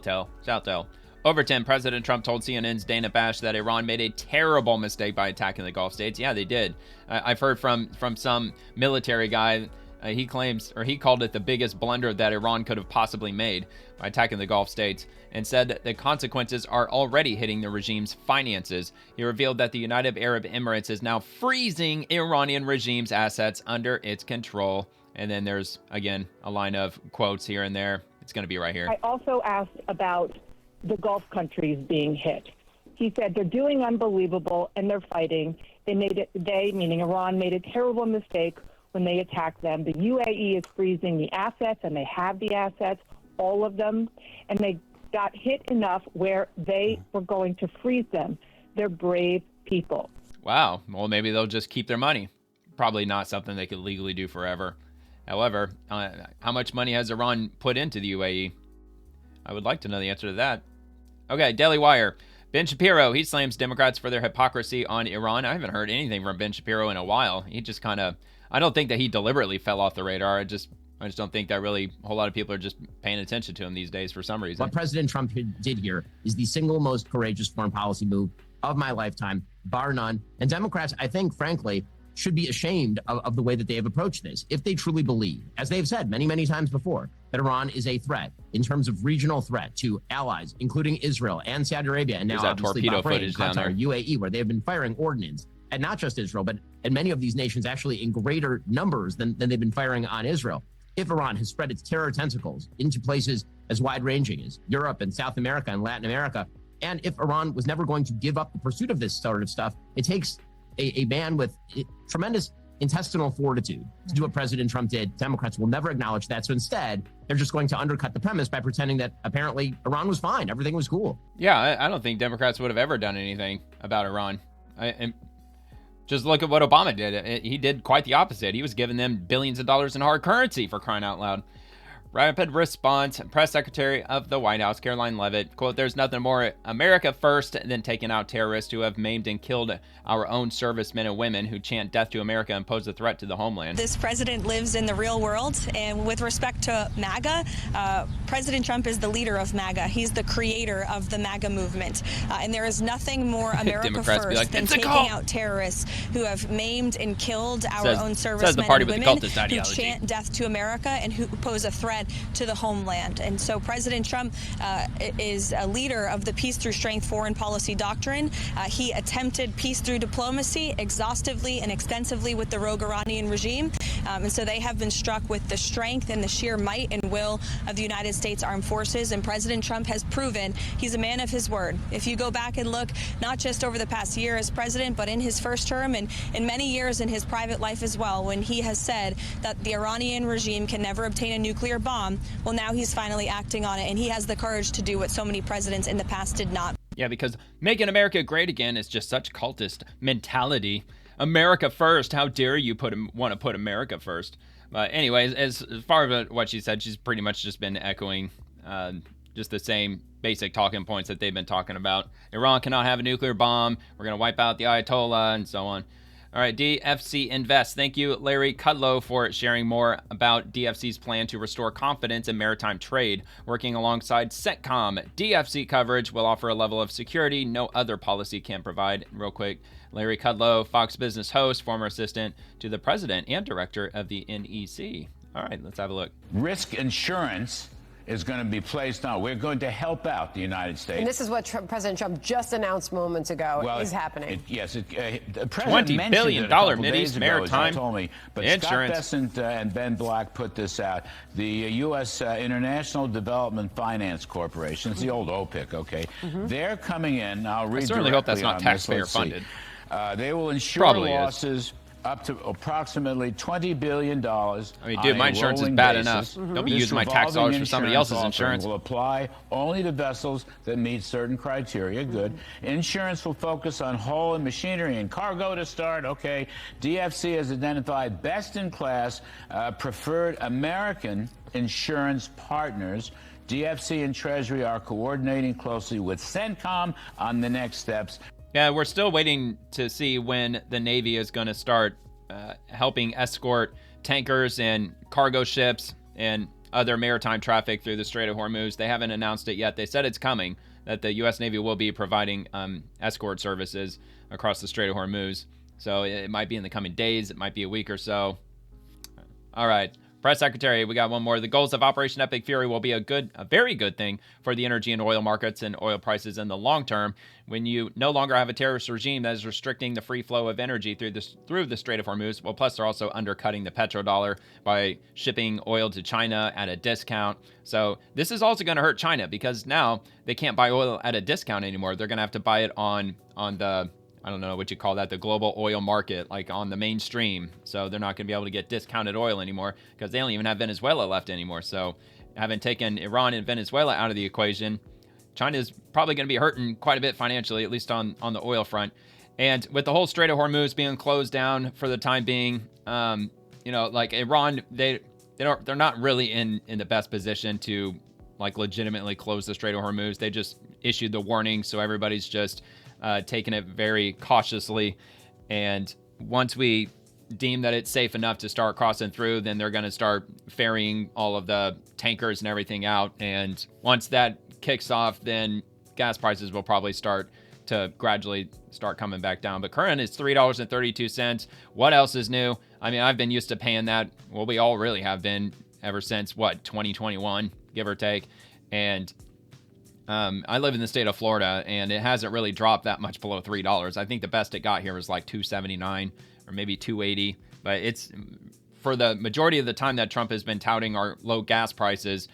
tell. Overton, President Trump told CNN's Dana Bash that Iran made a terrible mistake by attacking the Gulf states. Yeah, they did. I've heard from some military guy. He claims, or he called it the biggest blunder that Iran could have possibly made by attacking the Gulf states, and said that the consequences are already hitting the regime's finances. He revealed that the United Arab Emirates is now freezing Iranian regime's assets under its control. And then there's, again, a line of quotes here and there. It's going to be right here. I also asked about the Gulf countries being hit. He said they're doing unbelievable and they're fighting. They, meaning Iran, made a terrible mistake when they attacked them. The UAE is freezing the assets, and they have the assets, all of them, and they got hit enough where they were going to freeze them. They're brave people. Wow. Well, maybe they'll just keep their money. Probably not something they could legally do forever. However, how much money has Iran put into the UAE? I would like to know the answer to that. Okay, Daily Wire. Ben Shapiro, he slams Democrats for their hypocrisy on Iran. I haven't heard anything from Ben Shapiro in a while. He just kind of, I don't think that he deliberately fell off the radar. I just don't think that really a whole lot of people are just paying attention to him these days for some reason. What President Trump did here is the single most courageous foreign policy move of my lifetime, bar none. And Democrats, I think, frankly, should be ashamed of the way that they have approached this. If they truly believe, as they've said many, many times before, that Iran is a threat in terms of regional threat to allies, including Israel and Saudi Arabia, and now obviously Bahrain, Qatar, UAE, where they have been firing ordnance, and not just Israel, but and many of these nations actually in greater numbers than they've been firing on Israel. If Iran has spread its terror tentacles into places as wide-ranging as Europe and South America and Latin America, and if Iran was never going to give up the pursuit of this sort of stuff, it takes a man with tremendous intestinal fortitude to do what President Trump did. Democrats will never acknowledge that. So instead, they're just going to undercut the premise by pretending that apparently Iran was fine. Everything was cool. Yeah, I don't think Democrats would have ever done anything about Iran. And just look at what Obama did. He did quite the opposite. He was giving them billions of dollars in hard currency, for crying out loud. Rapid response. Press Secretary of the White House, Caroline Leavitt, quote, "There's nothing more America first than taking out terrorists who have maimed and killed our own servicemen and women who chant death to America and pose a threat to the homeland." This president lives in the real world. And with respect to MAGA, President Trump is the leader of MAGA. He's the creator of the MAGA movement. And there is nothing more America first than taking out terrorists who have maimed and killed our own servicemen and women who chant death to America and who pose a threat to the homeland. And so President Trump is a leader of the peace through strength foreign policy doctrine. He attempted peace through diplomacy exhaustively and extensively with the rogue Iranian regime. And so they have been struck with the strength and the sheer might and will of the United States Armed Forces. And President Trump has proven he's a man of his word. If you go back and look, not just over the past year as president, but in his first term and in many years in his private life as well, when he has said that the Iranian regime can never obtain a nuclear bomb, well, now he's finally acting on it, and he has the courage to do what so many presidents in the past did not. Yeah, because making America great again is just such cultist mentality. America first. How dare you want to put America first? But anyways, as far as what she said, she's pretty much just been echoing just the same basic talking points that they've been talking about. Iran cannot have a nuclear bomb. We're going to wipe out the Ayatollah and so on. All right, DFC Invest. Thank you, Larry Kudlow, for sharing more about DFC's plan to restore confidence in maritime trade. Working alongside CENTCOM, DFC coverage will offer a level of security no other policy can provide. Real quick, Larry Kudlow, Fox Business host, former assistant to the president and director of the NEC. All right, let's have a look. Risk insurance is going to be placed on. We're going to help out the United States. And this is what President Trump just announced moments ago is happening. The $20 billion Mideast maritime told me, but insurance. Scott Bessent and Ben Black put this out. The U.S. International Development Finance Corporation, it's the old OPIC, okay? They're coming in. I'll read. I certainly hope that's not taxpayer funded. They will insure losses up to approximately $20 billion. I mean, dude, my insurance is bad enough. Don't be using my tax dollars for somebody else's insurance. Will apply only to vessels that meet certain criteria. Good. Insurance will focus on hull and machinery and cargo to start. Okay. DFC has identified best-in-class preferred American insurance partners. DFC and Treasury are coordinating closely with CENTCOM on the next steps. Yeah, we're still waiting to see when the Navy is going to start helping escort tankers and cargo ships and other maritime traffic through the Strait of Hormuz. They haven't announced it yet. They said it's coming, that the U.S. Navy will be providing escort services across the Strait of Hormuz. So it might be in the coming days. It might be a week or so. All right. Press Secretary, we got one more. The goals of Operation Epic Fury will be a very good thing for the energy and oil markets and oil prices in the long term. When you no longer have a terrorist regime that is restricting the free flow of energy through the Strait of Hormuz, well, plus they're also undercutting the petrodollar by shipping oil to China at a discount. So this is also going to hurt China because now they can't buy oil at a discount anymore. They're going to have to buy it on the, I don't know what you call that, the global oil market, like on the mainstream. So they're not going to be able to get discounted oil anymore because they don't even have Venezuela left anymore. So having taken Iran and Venezuela out of the equation, China is probably going to be hurting quite a bit financially, at least on the oil front. And with the whole Strait of Hormuz being closed down for the time being, like Iran, they're not really in the best position to like legitimately close the Strait of Hormuz. They just issued the warning, so everybody's just taking it very cautiously. And once we deem that it's safe enough to start crossing through, then they're going to start ferrying all of the tankers and everything out. And once that kicks off, then gas prices will probably start to gradually start coming back down. But current is $3.32. What else is new? I mean, I've been used to paying that. Well, we all really have been ever since, 2021, give or take. And I live in the state of Florida, and it hasn't really dropped that much below $3. I think the best it got here was like $2.79 or maybe $2.80. But it's for the majority of the time that Trump has been touting our low gas prices,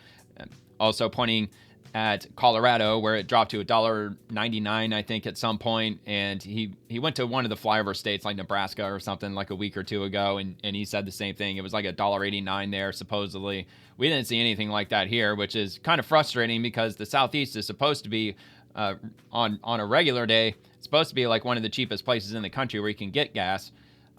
also pointing at Colorado, where it dropped to $1.99, I think, at some point. And he went to one of the flyover states like Nebraska or something like a week or two ago, and he said the same thing. It was like $1.89 there, supposedly. We didn't see anything like that here, which is kind of frustrating because the Southeast is supposed to be, on a regular day, supposed to be like one of the cheapest places in the country where you can get gas.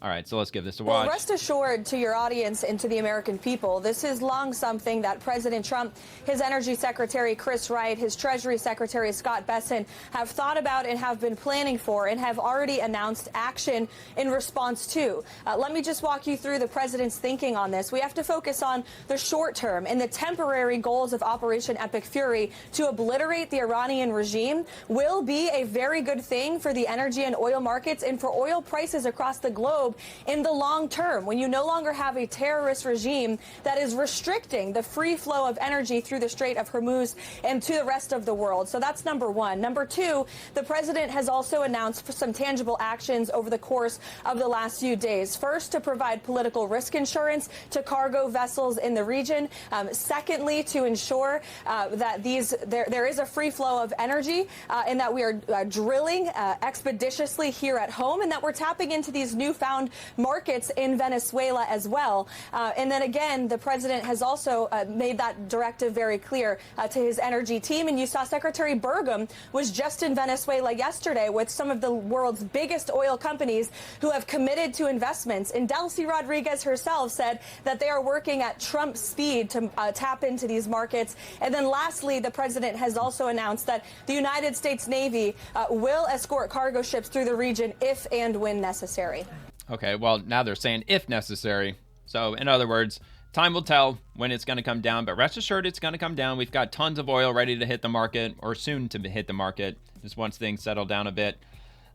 All right, so let's give this a watch. Well, rest assured to your audience and to the American people, this is long something that President Trump, his Energy Secretary Chris Wright, his Treasury Secretary Scott Bessent have thought about and have been planning for and have already announced action in response to. Let me just walk you through the president's thinking on this. We have to focus on the short term and the temporary goals of Operation Epic Fury to obliterate the Iranian regime will be a very good thing for the energy and oil markets and for oil prices across the globe in the long term, when you no longer have a terrorist regime that is restricting the free flow of energy through the Strait of Hormuz and to the rest of the world. So that's number one. Number two, the president has also announced some tangible actions over the course of the last few days. First, to provide political risk insurance to cargo vessels in the region. Secondly, to ensure that there is a free flow of energy and that we are drilling expeditiously here at home and that we're tapping into these newfound markets in Venezuela as well. And then again, the president has also made that directive very clear to his energy team. And you saw Secretary Burgum was just in Venezuela yesterday with some of the world's biggest oil companies who have committed to investments. And Delcy Rodriguez herself said that they are working at Trump speed to tap into these markets. And then lastly, the president has also announced that the United States Navy will escort cargo ships through the region if and when necessary. Okay, well, now they're saying if necessary. So, in other words, time will tell when it's going to come down, but rest assured it's going to come down. We've got tons of oil ready to hit the market, or soon to hit the market, just once things settle down a bit.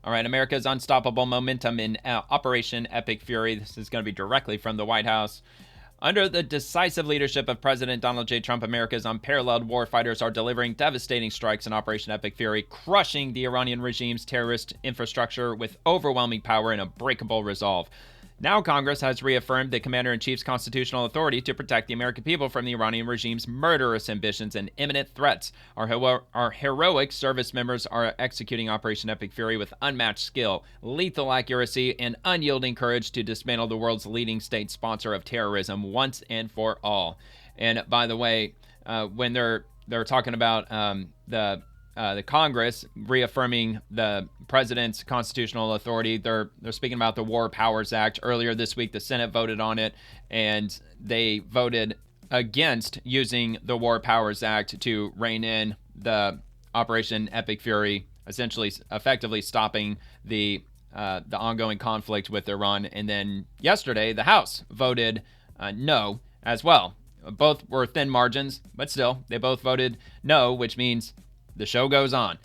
All right, America's unstoppable momentum in Operation Epic Fury. This is going to be directly from the White House. Under the decisive leadership of President Donald J. Trump, America's unparalleled warfighters are delivering devastating strikes in Operation Epic Fury, crushing the Iranian regime's terrorist infrastructure with overwhelming power and unbreakable resolve. Now Congress has reaffirmed the Commander-in-Chief's constitutional authority to protect the American people from the Iranian regime's murderous ambitions and imminent threats. Our heroic service members are executing Operation Epic Fury with unmatched skill, lethal accuracy, and unyielding courage to dismantle the world's leading state sponsor of terrorism once and for all. And by the way, when they're talking about the Congress reaffirming the president's constitutional authority, they're speaking about the War Powers Act. Earlier this week, the Senate voted on it, and they voted against using the War Powers Act to rein in the Operation Epic Fury, essentially effectively stopping the ongoing conflict with Iran. And then yesterday, the House voted no as well. Both were thin margins, but still, they both voted no, which means the show goes on.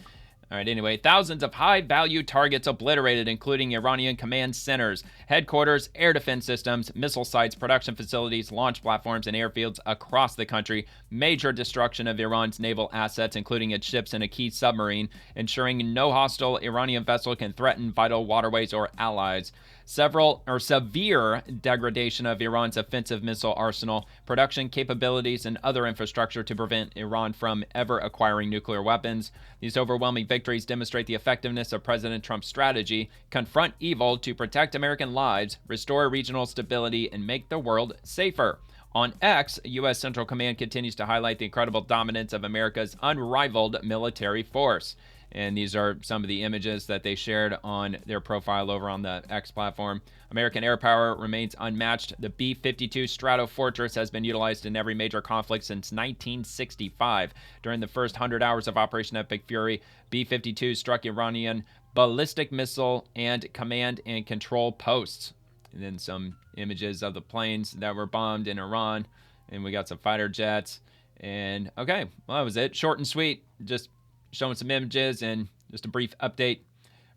All right, anyway, thousands of high-value targets obliterated, including Iranian command centers, headquarters, air defense systems, missile sites, production facilities, launch platforms, and airfields across the country. Major destruction of Iran's naval assets, including its ships and a key submarine, ensuring no hostile Iranian vessel can threaten vital waterways or allies. Severe degradation of Iran's offensive missile arsenal, production capabilities, and other infrastructure to prevent Iran from ever acquiring nuclear weapons. These overwhelming victories demonstrate the effectiveness of President Trump's strategy: confront evil to protect American lives, restore regional stability, and make the world safer. On X, U.S. Central Command continues to highlight the incredible dominance of America's unrivaled military force. And these are some of the images that they shared on their profile over on the X platform. American air power remains unmatched. The B-52 Stratofortress has been utilized in every major conflict since 1965. During the first 100 hours of Operation Epic Fury, B-52 struck Iranian ballistic missile and command and control posts. And then some images of the planes that were bombed in Iran. And we got some fighter jets. And okay, well, that was it. Short and sweet. Just showing some images and just a brief update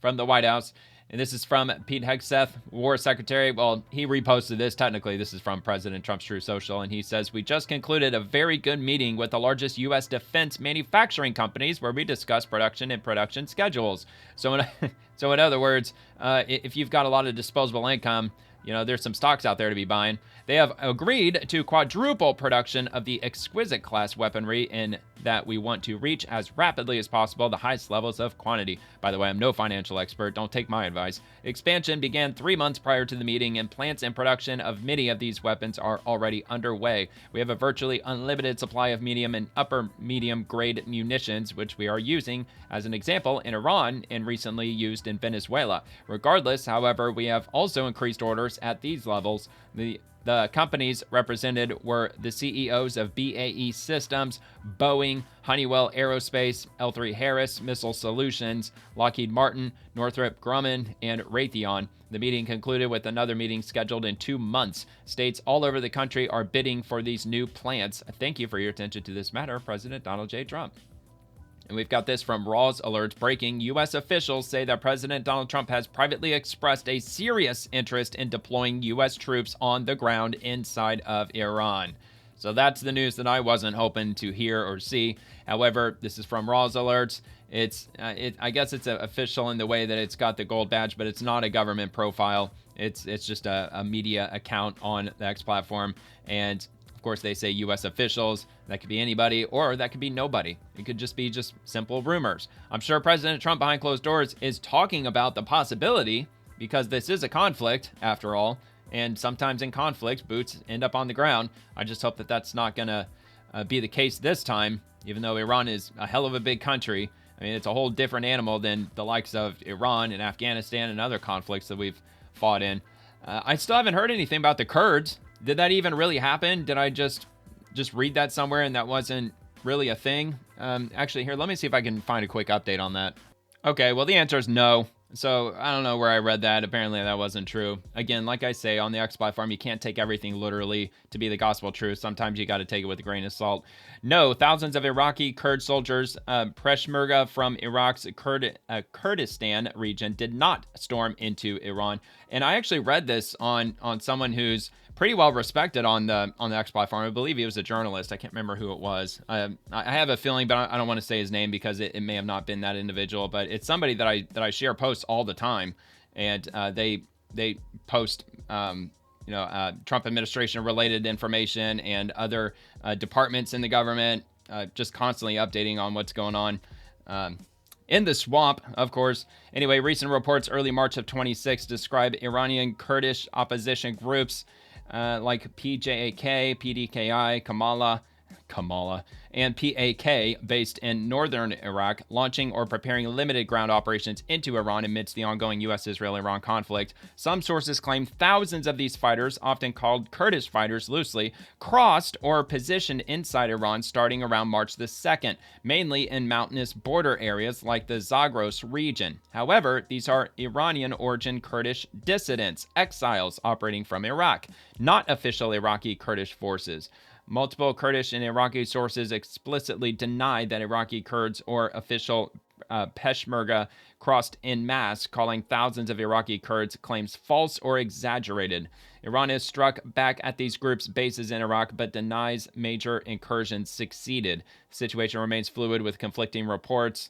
from the White House. And this is from Pete Hegseth, War Secretary. Well, he reposted this. Technically, this is from President Trump's True Social. And he says, "We just concluded a very good meeting with the largest U.S. defense manufacturing companies where we discussed production and production schedules." So in other words, if you've got a lot of disposable income, you know, there's some stocks out there to be buying. They have agreed to quadruple production of the exquisite class weaponry in that we want to reach as rapidly as possible the highest levels of quantity. By the way, I'm no financial expert. Don't take my advice. Expansion began 3 months prior to the meeting, and plants and production of many of these weapons are already underway. We have a virtually unlimited supply of medium and upper medium grade munitions, which we are using as an example in Iran and recently used in Venezuela. Regardless, however, we have also increased orders at these levels. The companies represented were the CEOs of BAE Systems, Boeing, Honeywell Aerospace, L3Harris Missile Solutions, Lockheed Martin, Northrop Grumman, and Raytheon. The meeting concluded with another meeting scheduled in 2 months. States all over the country are bidding for these new plants. Thank you for your attention to this matter, President Donald J. Trump. And we've got this from Raw's Alerts breaking. U.S. officials say that President Donald Trump has privately expressed a serious interest in deploying U.S. troops on the ground inside of Iran. So that's the news that I wasn't hoping to hear or see. However, this is from Raw's Alerts. I guess it's official in the way that it's got the gold badge, but it's not a government profile. It's just a media account on the X platform. And of course, they say U.S. officials. That could be anybody, or that could be nobody. It could just be simple rumors. I'm sure President Trump behind closed doors is talking about the possibility, because this is a conflict, after all, and sometimes in conflict, boots end up on the ground. I just hope that that's not going to be the case this time, even though Iran is a hell of a big country. I mean, it's a whole different animal than the likes of Iran and Afghanistan and other conflicts that we've fought in. I still haven't heard anything about the Kurds. Did that even really happen? Did I just read that somewhere and that wasn't really a thing? Actually, here, let me see if I can find a quick update on that. Okay, well, the answer is no. So I don't know where I read that. Apparently that wasn't true. Again, like I say, on the X platform, you can't take everything literally to be the gospel truth. Sometimes you got to take it with a grain of salt. No, thousands of Iraqi Kurd soldiers, Peshmerga from Iraq's Kurdistan region, did not storm into Iran. And I actually read this on someone who's pretty well respected on the X platform. I believe he was a journalist. I can't remember who it was. I have a feeling, but I don't want to say his name because it may have not been that individual. But it's somebody that I share posts all the time, and they post Trump administration related information and other departments in the government, just constantly updating on what's going on. In the swamp, of course. Anyway, recent reports early March of 26 describe Iranian Kurdish opposition groups like PJAK, PDKI, Kamala, and PAK based in northern Iraq, launching or preparing limited ground operations into Iran amidst the ongoing U.S.-Israel-Iran conflict. Some sources claim thousands of these fighters, often called Kurdish fighters loosely, crossed or positioned inside Iran starting around March the 2nd, mainly in mountainous border areas like the Zagros region. However, these are Iranian-origin Kurdish dissidents, exiles operating from Iraq, not official Iraqi Kurdish forces. Multiple Kurdish and Iraqi sources explicitly deny that Iraqi Kurds or official Peshmerga crossed en masse, calling thousands of Iraqi Kurds claims false or exaggerated. Iran has struck back at these groups' bases in Iraq, but denies major incursions succeeded. The situation remains fluid with conflicting reports.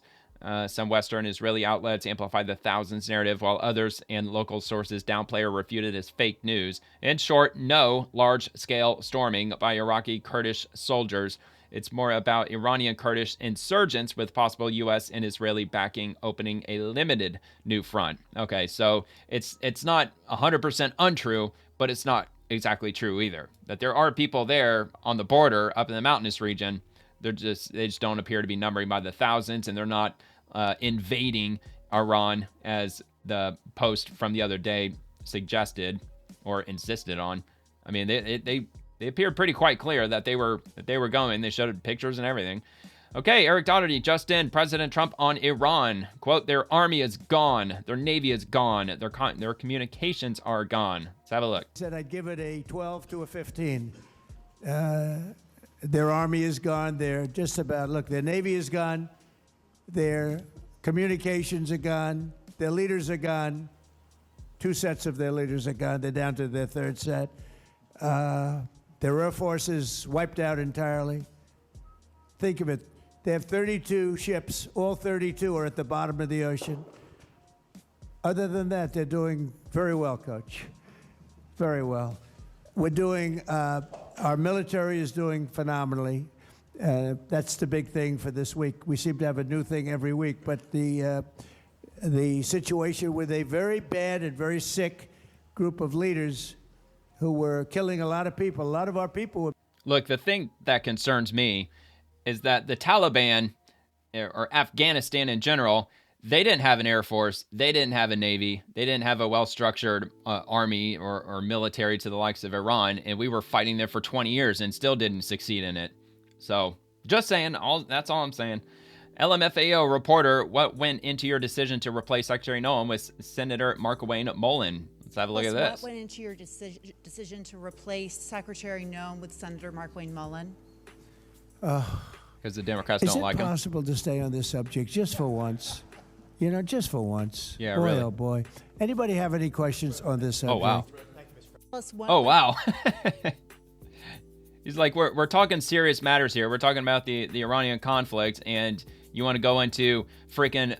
Some Western Israeli outlets amplify the thousands narrative, while others and local sources downplay or refute it as fake news. In short, no large-scale storming by Iraqi Kurdish soldiers. It's more about Iranian Kurdish insurgents with possible U.S. and Israeli backing opening a limited new front. Okay, so it's not 100% untrue, but it's not exactly true either. That there are people there on the border up in the mountainous region. They just don't appear to be numbering by the thousands, and they're not invading Iran, as the post from the other day suggested or insisted on. I mean, they appeared pretty quite clear that they were going. They showed pictures and everything. Okay, Eric Doherty just in. President Trump on Iran. Quote, their army is gone. Their navy is gone. Their communications are gone. Let's have a look. Said I'd give it a 12 to a 15. Their army is gone. They're just about, look, their navy is gone. Their communications are gone. Their leaders are gone. 2 sets of their leaders are gone. They're down to their 3rd set. Their air force is wiped out entirely. Think of it. They have 32 ships. All 32 are at the bottom of the ocean. Other than that, they're doing very well, Coach. Very well. We're doing, our military is doing phenomenally. That's the big thing for this week. We seem to have a new thing every week, but the situation with a very bad and very sick group of leaders who were killing a lot of people, a lot of our people were... Look, the thing that concerns me is that the Taliban, or Afghanistan in general, they didn't have an air force, they didn't have a navy, they didn't have a well-structured army or military to the likes of Iran, and we were fighting there for 20 years and still didn't succeed in it. So, just saying, that's all I'm saying. LMFAO reporter, what went into your decision to replace Secretary Nolan with Senator Markwayne Mullin? Let's have a look at this. What went into your decision to replace Secretary Nolan with Senator Markwayne Mullin? Because the Democrats don't like him. Is it possible to stay on this subject just for once? You know, just for once. Yeah, boy, really. Oh, boy. Anybody have any questions on this subject? Oh, wow. He's like, we're talking serious matters here. We're talking about the Iranian conflict, and you want to go into freaking,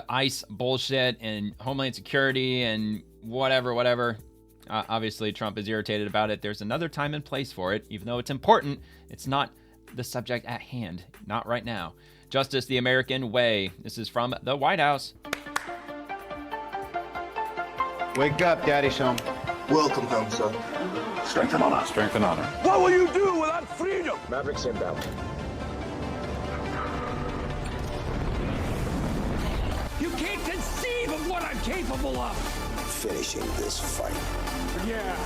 ICE bullshit and Homeland Security and whatever. Obviously, Trump is irritated about it. There's another time and place for it. Even though it's important, it's not the subject at hand. Not right now. Justice the American Way. This is from the White House. Wake up, Daddy's home. Welcome home, son. Strength and honor. Strength and honor. What will you do without freedom? Mavericks inbound. You can't conceive of what I'm capable of. Finishing this fight. Yeah,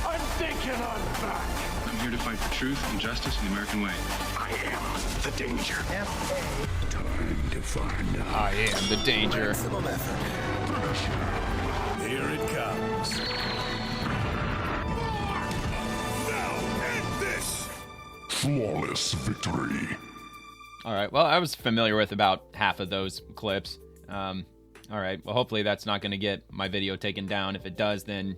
I'm thinking I'm back. I'm here to fight for truth and justice in the American way. I am the danger. Time to find out. I am the danger. Maximum effort. Here it comes. Now end this. Flawless victory. All right. Well, I was familiar with about half of those clips. All right. Well, hopefully that's not going to get my video taken down. If it does, then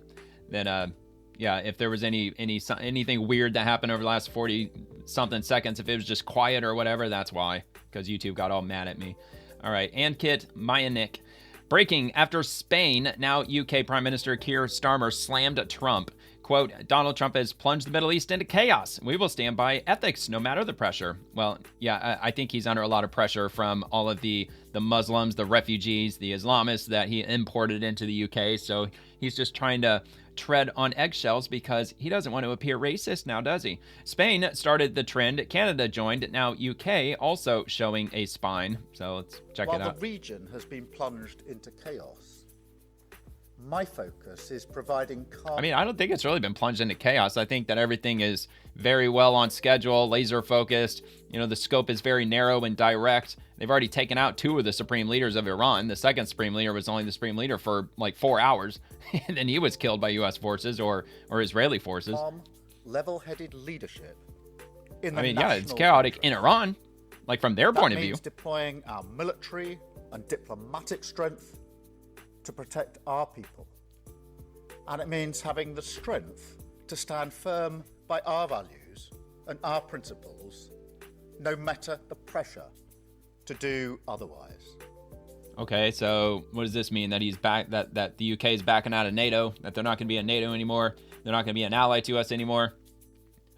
yeah, if there was anything weird that happened over the last 40-something seconds, if it was just quiet or whatever, that's why, because YouTube got all mad at me. All right. Ankit Mayanik. Breaking after Spain, now UK Prime Minister Keir Starmer slammed Trump. Quote, Donald Trump has plunged the Middle East into chaos. We will stand by ethics no matter the pressure. Well, yeah, I think he's under a lot of pressure from all of the Muslims, the refugees, the Islamists that he imported into the UK. So he's just trying to tread on eggshells because he doesn't want to appear racist now, does he? Spain started the trend. Canada joined. Now UK also showing a spine. So let's check it out. While the region has been plunged into chaos, my focus is providing calm. I mean, I don't think it's really been plunged into chaos. I think that everything is very well on schedule, laser focused. You know, the scope is very narrow and direct. They've already taken out 2 of the supreme leaders of Iran. The second supreme leader was only the supreme leader for like 4 hours. And then he was killed by U.S. forces or Israeli forces. Calm, level-headed leadership. Yeah, it's chaotic in Iran, like from their point of view. That means deploying our military and diplomatic strength to protect our people. And it means having the strength to stand firm by our values and our principles, no matter the pressure to do otherwise. Okay, so what does this mean? That he's back, that the UK is backing out of NATO, that they're not going to be in NATO anymore, they're not going to be an ally to us anymore?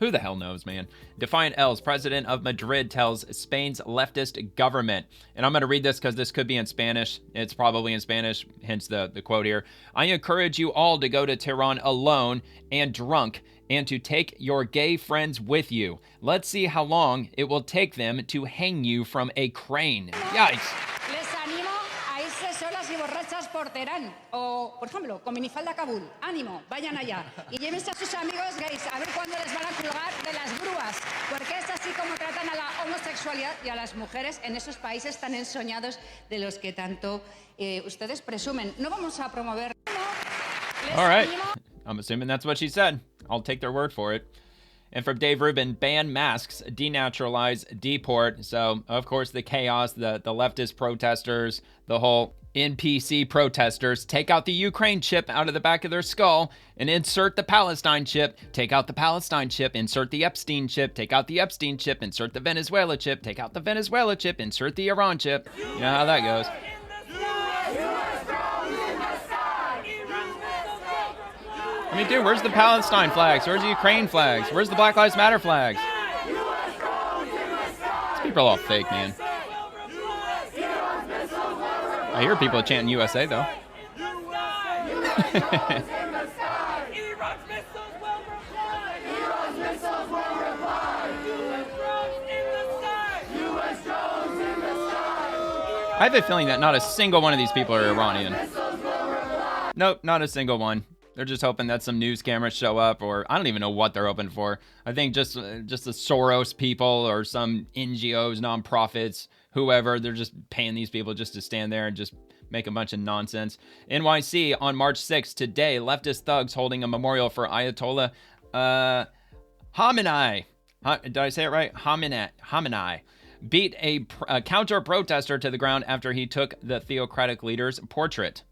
Who the hell knows, man? Defiant Els, president of Madrid, tells Spain's leftist government, and I'm going to read this because this could be in Spanish. It's probably in Spanish, hence the quote here. I encourage you all to go to Tehran alone and drunk and to take your gay friends with you. Let's see how long it will take them to hang you from a crane. Yikes. Teherán o, por ejemplo, con minifalda a Kabul. Ánimo, vayan allá. Y llévense a sus amigos gays a ver cuándo les van a colgar de las grúas. Porque es así como tratan a la homosexualidad y a las mujeres en esos países tan ensoñados de los que tanto ustedes presumen. No vamos a promover... All right. I'm assuming that's what she said. I'll take their word for it. And from Dave Rubin, ban masks, denaturalize, deport. So, of course, the chaos, the leftist protesters, the whole NPC protesters, take out the Ukraine chip out of the back of their skull and insert the Palestine chip. Take out the Palestine chip, insert the Epstein chip. Take out the Epstein chip, insert the Venezuela chip. Take out the Venezuela chip, insert the Iran chip. You know how that goes. I mean, dude, where's the Palestine flags? Where's the Ukraine flags? Where's the Black Lives Matter flags? These people are all fake, man. I hear people chanting USA, though. I have a feeling that not a single one of these people are Iranian. Nope, not a single one. They're just hoping that some news cameras show up, or I don't even know what they're hoping for. I think just the Soros people or some NGOs, nonprofits, whoever. They're just paying these people just to stand there and just make a bunch of nonsense. NYC on March 6th, today, leftist thugs holding a memorial for Ayatollah Khamenei. Did I say it right? Khamenei beat a counter-protester to the ground after he took the theocratic leader's portrait.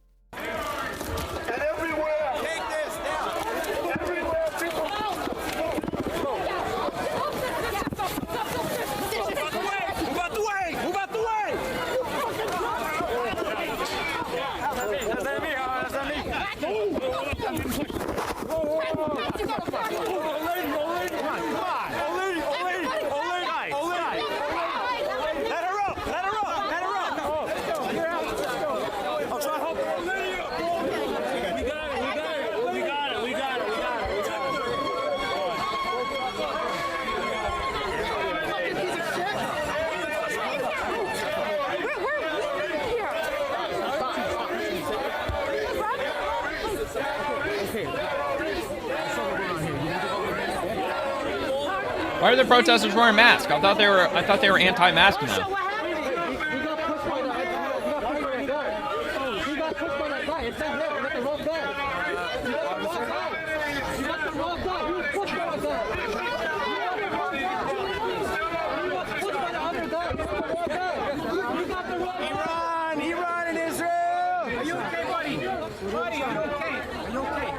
Why are the protesters wearing masks? I thought they were anti-mask now. Iran and Israel. Are you okay, buddy? Buddy, are you okay? Are you okay?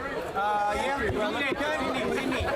Yeah. Okay, good. What do you need?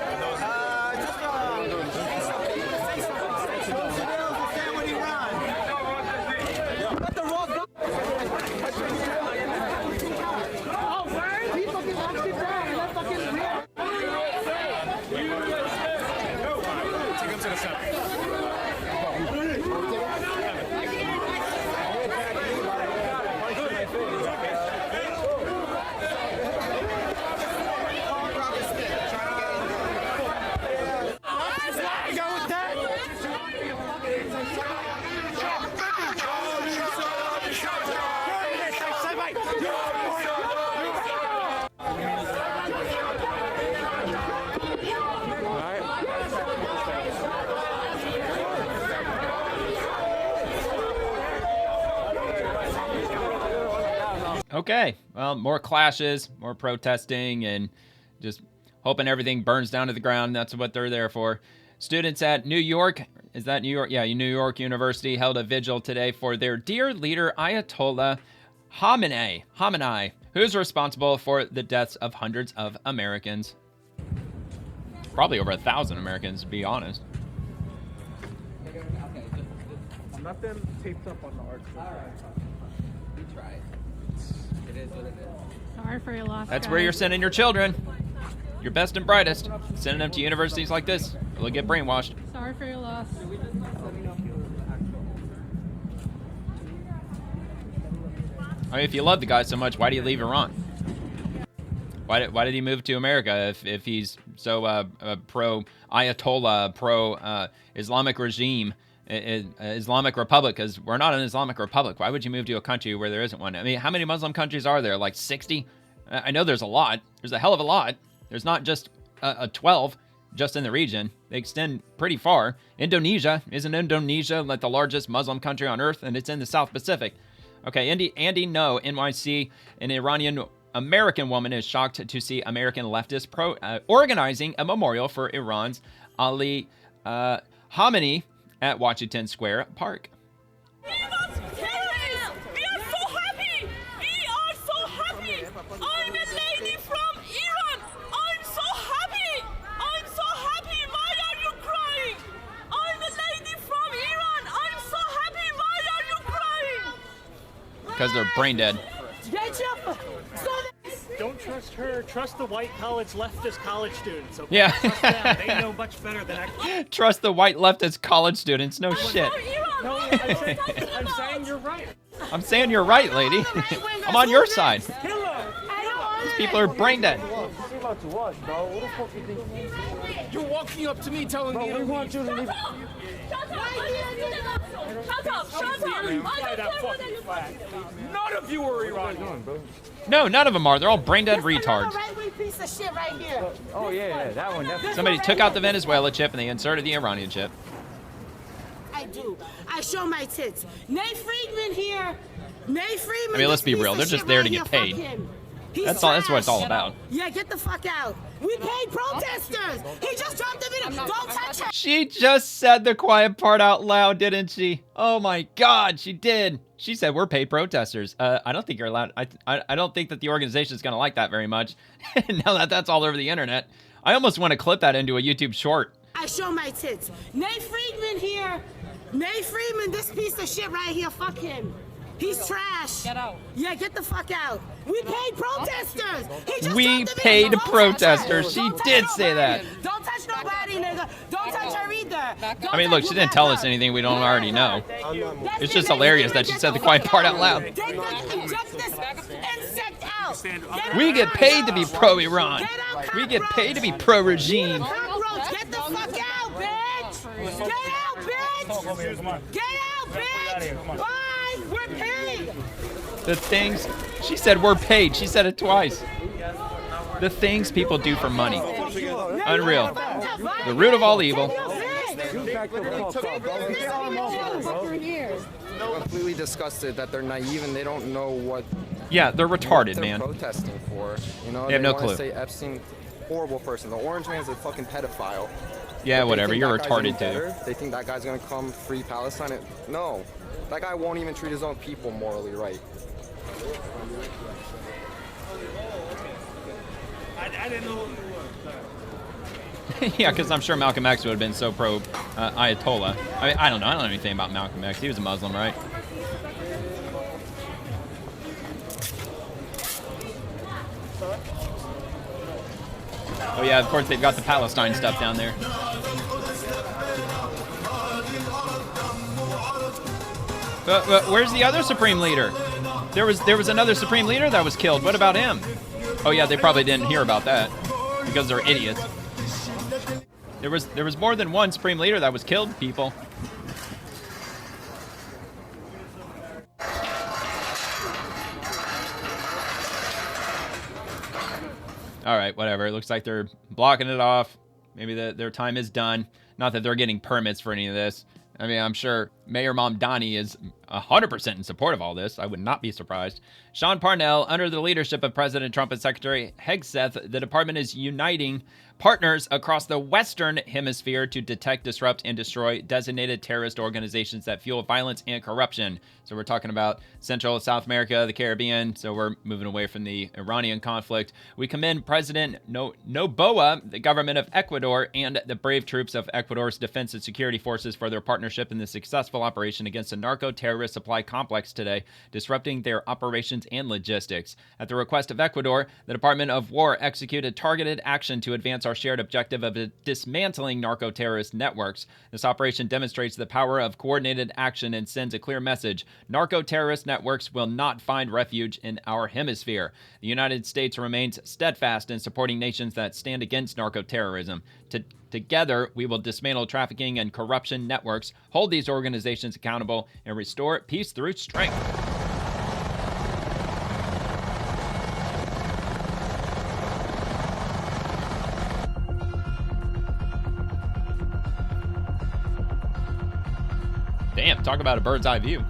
Okay, well, more clashes, more protesting, and just hoping everything burns down to the ground. That's what they're there for. Students at New York, is that New York? Yeah, New York University held a vigil today for their dear leader, Ayatollah Khamenei, who's responsible for the deaths of hundreds of Americans. Probably over 1,000 Americans, to be honest. Nothing taped up on the arch. We tried. It is what it is. Sorry for your loss. That's where you're sending your children. Your best and brightest. Sending them to universities like this. They'll get brainwashed. Sorry for your loss. I mean, if you love the guy so much, why do you leave Iran? Why did he move to America if he's so pro Ayatollah, pro Islamic regime, Islamic Republic, because we're not an Islamic Republic. Why would you move to a country where there isn't one? I mean, how many Muslim countries are there? Like 60? I know there's a lot. There's a hell of a lot. There's not just a 12 just in the region. They extend pretty far. Indonesia, isn't Indonesia like the largest Muslim country on earth? And it's in the South Pacific. Okay, Andy No, NYC, an Iranian American woman is shocked to see American leftists organizing a memorial for Iran's Ali Khamenei at Washington Square Park. We are so happy! We are so happy! I'm a lady from Iran! I'm so happy! I'm so happy! Why are you crying? I'm a lady from Iran! I'm so happy! Why are you crying? Because they're brain dead. Don't trust her. Trust the white college leftist college students. Okay? Yeah. Trust them. They know much better than I. Trust the white leftist college students. No shit. No, I'm saying you're right. I'm saying you're right, lady. I'm on your side. These people are brain dead. You're walking up to me telling me we want you to leave. Shut up! None of you are Iranian. No, none of them are. They're all brain dead retards. Piece of shit right here. Oh yeah, that one. Somebody took out the Venezuela chip and they inserted the Iranian chip. I do. I show my tits. Nate Friedman here. Nate Friedman. I mean, let's be real. They're just there to get paid. That's all. That's what it's all about. Yeah, get the fuck out. We paid protesters. He just dropped the video. Don't touch her. She just said the quiet part out loud, didn't she? Oh my God, she did. She said we're paid protesters. I don't think you're allowed. I don't think that the organization is going to like that very much. Now that that's all over the internet, I almost want to clip that into a YouTube short. I show my tits. Nate Friedman here. Nate Friedman, this piece of shit right here. Fuck him. He's trash. Get out. Yeah, get the fuck out. We paid protesters. We paid protesters. She did say that. Don't touch nobody, nigga. Don't touch her either. I mean, look, she didn't tell us anything we don't already know. It's just hilarious that she said the quiet part out loud. We get paid to be pro-Iran. We get paid to be pro-regime. Get the fuck out, bitch. Get out, bitch. Get out, bitch. Bye. We're paid. The things, she said we're paid. She said it twice. The things people do for money. Unreal. The root of all evil. Completely disgusted that they're naive and they don't know what. Yeah, they're retarded, man. Protesting for, you know, they have no clue. Say Epstein, horrible person. The orange man's a fucking pedophile. Yeah, whatever. You're retarded too. They think that guy's gonna come free Palestine. No, that guy won't even treat his own people morally right. I didn't know. Yeah, because I'm sure Malcolm X would have been so pro Ayatollah. I mean, I don't know. I don't know anything about Malcolm X. He was a Muslim, right? Oh yeah, of course they've got the Palestine stuff down there. Where's the other Supreme Leader? There was another Supreme Leader that was killed. What about him? Oh yeah, they probably didn't hear about that because they're idiots. There was more than one Supreme Leader that was killed, people. All right, whatever. It looks like they're blocking it off. Maybe their time is done. Not that they're getting permits for any of this. I mean, I'm sure Mayor Mamdani is 100% in support of all this. I would not be surprised. Sean Parnell, under the leadership of President Trump and Secretary Hegseth, the department is uniting partners across the Western Hemisphere to detect, disrupt, and destroy designated terrorist organizations that fuel violence and corruption. So we're talking about Central, South America, the Caribbean. So we're moving away from the Iranian conflict. We commend President Noboa, the government of Ecuador, and the brave troops of Ecuador's defense and security forces for their partnership in the successful operation against a narco-terrorist supply complex today, disrupting their operations and logistics. At the request of Ecuador, the Department of War executed targeted action to advance our shared objective of dismantling narco-terrorist networks. This operation demonstrates the power of coordinated action and sends a clear message. Narco-terrorist networks will not find refuge in our hemisphere. The United States remains steadfast in supporting nations that stand against narco-terrorism. Together, we will dismantle trafficking and corruption networks, hold these organizations accountable, and restore peace through strength. Damn, talk about a bird's eye view.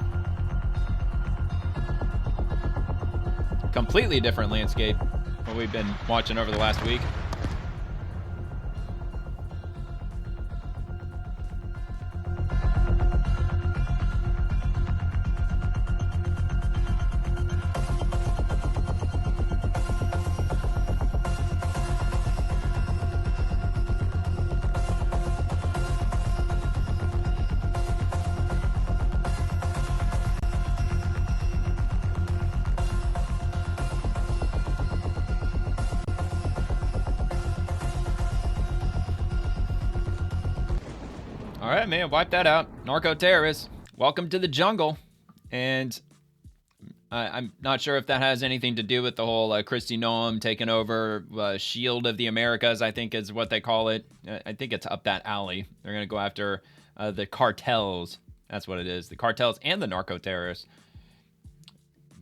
Completely different landscape what we've been watching over the last week. All right, man, wipe that out. Narco-terrorists, welcome to the jungle. And I'm not sure if that has anything to do with the whole Kristi Noem taking over Shield of the Americas, I think is what they call it. I think it's up that alley. They're going to go after the cartels. That's what it is, the cartels and the narco-terrorists.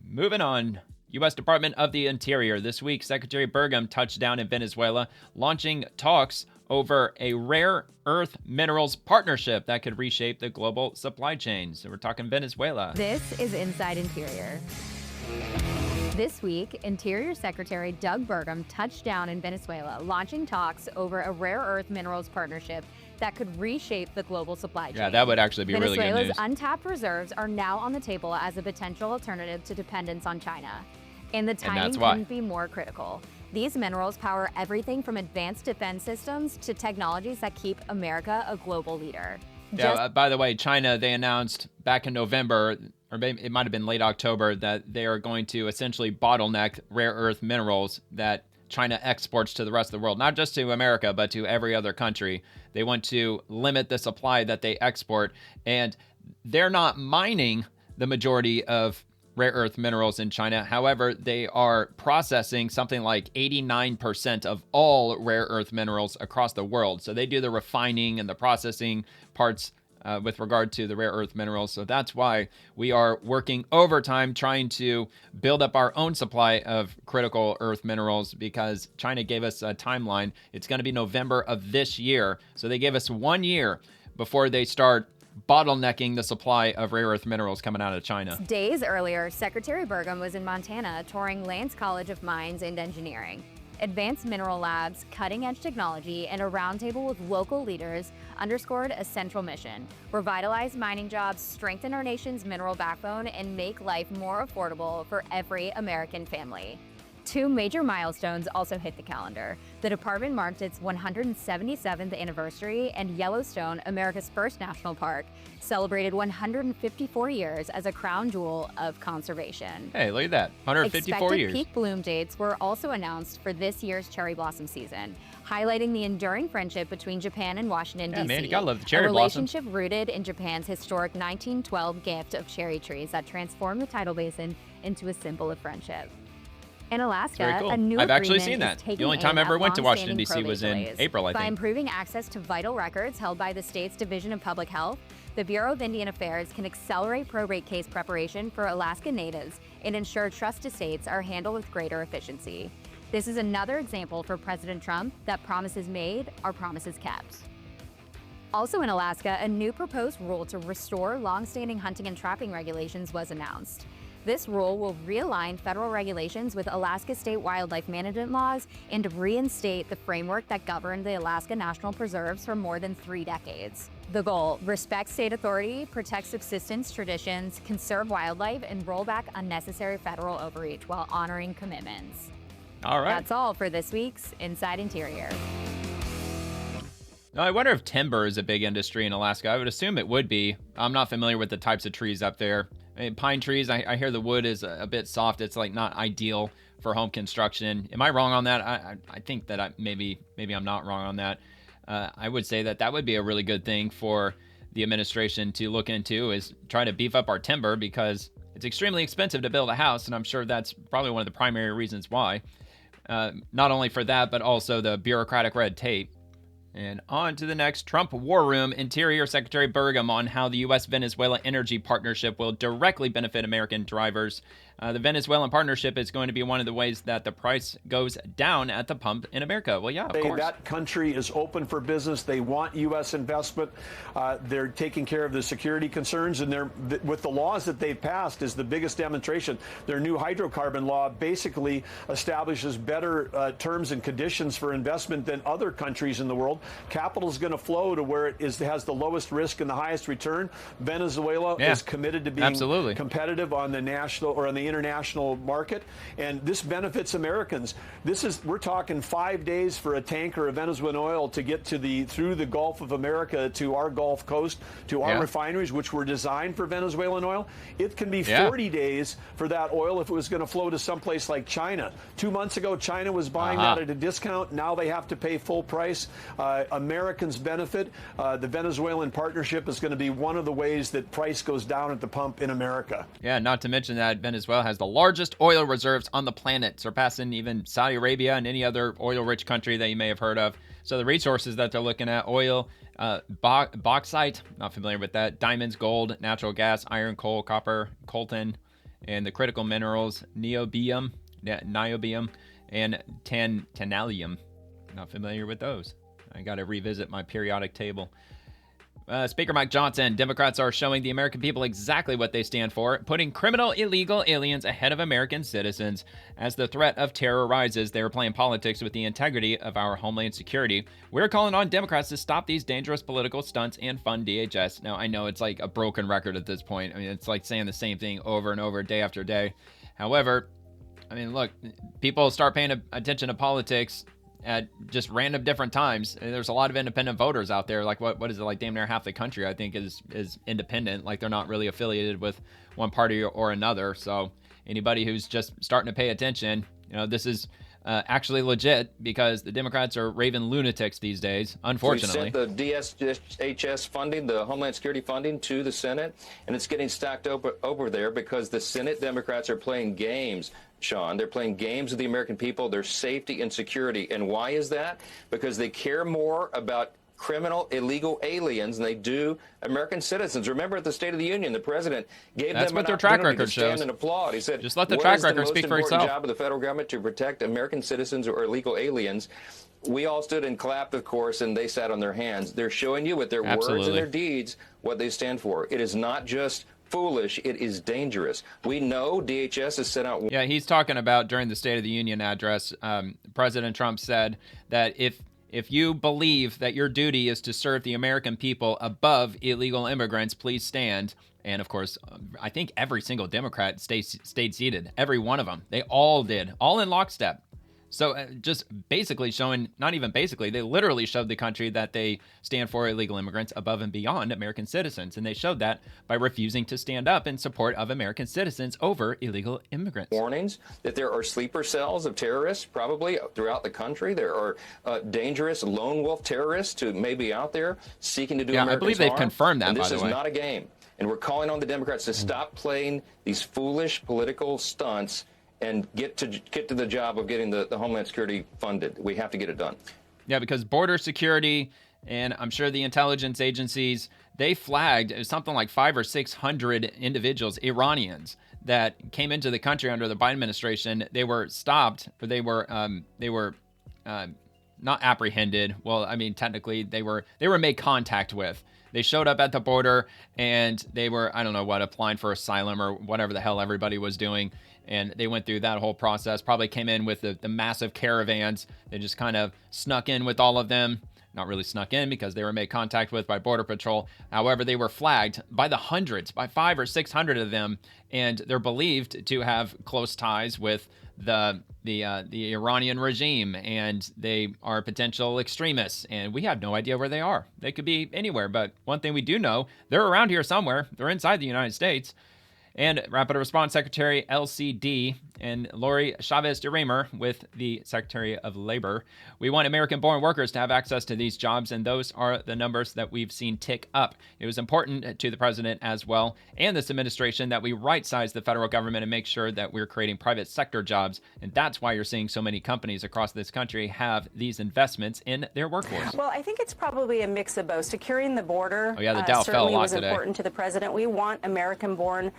Moving on. U.S. Department of the Interior. This week, Secretary Burgum touched down in Venezuela, launching talks over a rare earth minerals partnership that could reshape the global supply chain. So we're talking Venezuela. This is Inside Interior. This week, Interior Secretary Doug Burgum touched down in Venezuela, launching talks over a rare earth minerals partnership that could reshape the global supply chain. Yeah, that would actually be really good news. Venezuela's untapped reserves are now on the table as a potential alternative to dependence on China. And the timing couldn't be more critical. These minerals power everything from advanced defense systems to technologies that keep America a global leader. Yeah, by the way, China, they announced back in November, or maybe it might have been late October, that they are going to essentially bottleneck rare earth minerals that China exports to the rest of the world, not just to America, but to every other country. They want to limit the supply that they export, and they're not mining the majority of rare earth minerals in China. However, they are processing something like 89% of all rare earth minerals across the world. So they do the refining and the processing parts with regard to the rare earth minerals. So that's why we are working overtime trying to build up our own supply of critical earth minerals, because China gave us a timeline. It's going to be November of this year. So they gave us 1 year before they start bottlenecking the supply of rare earth minerals coming out of China. Days earlier, Secretary Burgum was in Montana touring Lance College of Mines and Engineering. Advanced mineral labs, cutting-edge technology, and a roundtable with local leaders underscored a central mission: revitalize mining jobs, strengthen our nation's mineral backbone, and make life more affordable for every American family. Two major milestones also hit the calendar. The department marked its 177th anniversary, and Yellowstone, America's first national park, celebrated 154 years as a crown jewel of conservation. Hey, look at that, 154 years. Expected peak bloom dates were also announced for this year's cherry blossom season, highlighting the enduring friendship between Japan and Washington, D.C. Yeah, man, you gotta love the cherry blossom. A relationship rooted in Japan's historic 1912 gift of cherry trees that transformed the tidal basin into a symbol of friendship. In Alaska, cool. a new I've actually seen agreement that. is The only time I ever went to Washington, D.C. was in delays. April, I By think. improving access to vital records held by the state's Division of Public Health, the Bureau of Indian Affairs can accelerate probate case preparation for Alaska Natives and ensure trust estates are handled with greater efficiency. This is another example for President Trump that promises made are promises kept. Also in Alaska, a new proposed rule to restore long-standing hunting and trapping regulations was announced. This rule will realign federal regulations with Alaska state wildlife management laws and reinstate the framework that governed the Alaska National Preserves for more than 3 decades. The goal: respect state authority, protect subsistence traditions, conserve wildlife, and roll back unnecessary federal overreach while honoring commitments. All right. That's all for this week's Inside Interior. Now, I wonder if timber is a big industry in Alaska. I would assume it would be. I'm not familiar with the types of trees up there. I mean, pine trees, I hear the wood is a bit soft. It's like not ideal for home construction. Am I wrong on that? I think that maybe I'm not wrong on that. I would say that would be a really good thing for the administration to look into, is try to beef up our timber, because it's extremely expensive to build a house, and I'm sure that's probably one of the primary reasons why. Not only for that, but also the bureaucratic red tape. And on to the next. Trump War Room. Interior Secretary Burgum on how the U.S.-Venezuela energy partnership will directly benefit American drivers. The Venezuelan partnership is going to be one of the ways that the price goes down at the pump in America. Well, yeah, of course. That country is open for business. They want U.S. investment. They're taking care of the security concerns, and with the laws that they've passed is the biggest demonstration. Their new hydrocarbon law basically establishes better terms and conditions for investment than other countries in the world. Capital is going to flow to where it has the lowest risk and the highest return. Venezuela is committed to being competitive on the national or on the international market, and this benefits Americans. We're talking 5 days for a tanker of Venezuelan oil to get through the Gulf of America to our Gulf Coast, to our refineries, which were designed for Venezuelan oil. It can be 40 days for that oil if it was going to flow to someplace like China. 2 months ago, China was buying that at a discount. Now they have to pay full price. Americans benefit. The Venezuelan partnership is going to be one of the ways that price goes down at the pump in America. Yeah, not to mention that Venezuela has the largest oil reserves on the planet, surpassing even Saudi Arabia and any other oil-rich country that you may have heard of. So the resources that they're looking at, oil, bauxite, not familiar with that, diamonds, gold, natural gas, iron, coal, copper, coltan, and the critical minerals, niobium, and tantalum. Not familiar with those. I got to revisit my periodic table. Speaker Mike Johnson, Democrats are showing the American people exactly what they stand for, putting criminal illegal aliens ahead of American citizens. As the threat of terror rises, they are playing politics with the integrity of our homeland security. We're calling on Democrats to stop these dangerous political stunts and fund DHS. Now, I know it's like a broken record at this point. I mean, it's like saying the same thing over and over, day after day. However, I mean, look, people start paying attention to politics at just random different times. And there's a lot of independent voters out there. Like what is it, like damn near half the country, I think, is independent. Like they're not really affiliated with one party or another. So anybody who's just starting to pay attention, this is actually legit, because the Democrats are raving lunatics these days, unfortunately. We sent the DSHS funding, the Homeland Security funding, to the Senate, and it's getting stacked over there because the Senate Democrats are playing games. Sean, they're playing games with the American people, their safety and security. And why is that? Because they care more about criminal illegal aliens than they do American citizens. Remember at the State of the Union, the president gave them an opportunity to stand and applaud. He said, just let the track record speak for itself. What is the most important job of the federal government? To protect American citizens or illegal aliens. We all stood and clapped, of course, and they sat on their hands. They're showing you with their words and their deeds what they stand for. It is not just foolish, it is dangerous. We know DHS has sent out... Yeah, he's talking about during the State of the Union address, President Trump said that if you believe that your duty is to serve the American people above illegal immigrants, please stand. And of course, I think every single Democrat stayed seated. Every one of them. They all did. All in lockstep. So just basically showing, not even basically, they literally showed the country that they stand for illegal immigrants above and beyond American citizens. And they showed that by refusing to stand up in support of American citizens over illegal immigrants. Warnings that there are sleeper cells of terrorists probably throughout the country. There are dangerous lone wolf terrorists who may be out there seeking to do Americans harm. I believe they've confirmed that, and by the way. This is not a game. And we're calling on the Democrats to stop playing these foolish political stunts and get to the job of getting the Homeland Security funded. We have to get it done. Yeah, because border security and I'm sure the intelligence agencies, they flagged something like 500 or 600 individuals, Iranians, that came into the country under the Biden administration. They were stopped, or they were not apprehended. Well, I mean, technically they were made contact with. They showed up at the border and they were, I don't know what, applying for asylum or whatever the hell everybody was doing. And they went through that whole process, probably came in with the massive caravans. They just kind of snuck in with all of them. Not really snuck in because they were made contact with by Border Patrol. However, they were flagged by the hundreds, by 500 or 600 of them. And they're believed to have close ties with the Iranian regime, and they are potential extremists. And we have no idea where they are. They could be anywhere. But one thing we do know, they're around here somewhere. They're inside the United States. And Rapid Response Secretary LCD and Lori Chavez de Remer with the Secretary of Labor. We want American-born workers to have access to these jobs, and those are the numbers that we've seen tick up. It was important to the president as well and this administration that we right-size the federal government and make sure that we're creating private sector jobs, and that's why you're seeing so many companies across this country have these investments in their workforce. Well, I think it's probably a mix of both. Securing the border the Dow fell a lot was today. Important to the president. We want American-born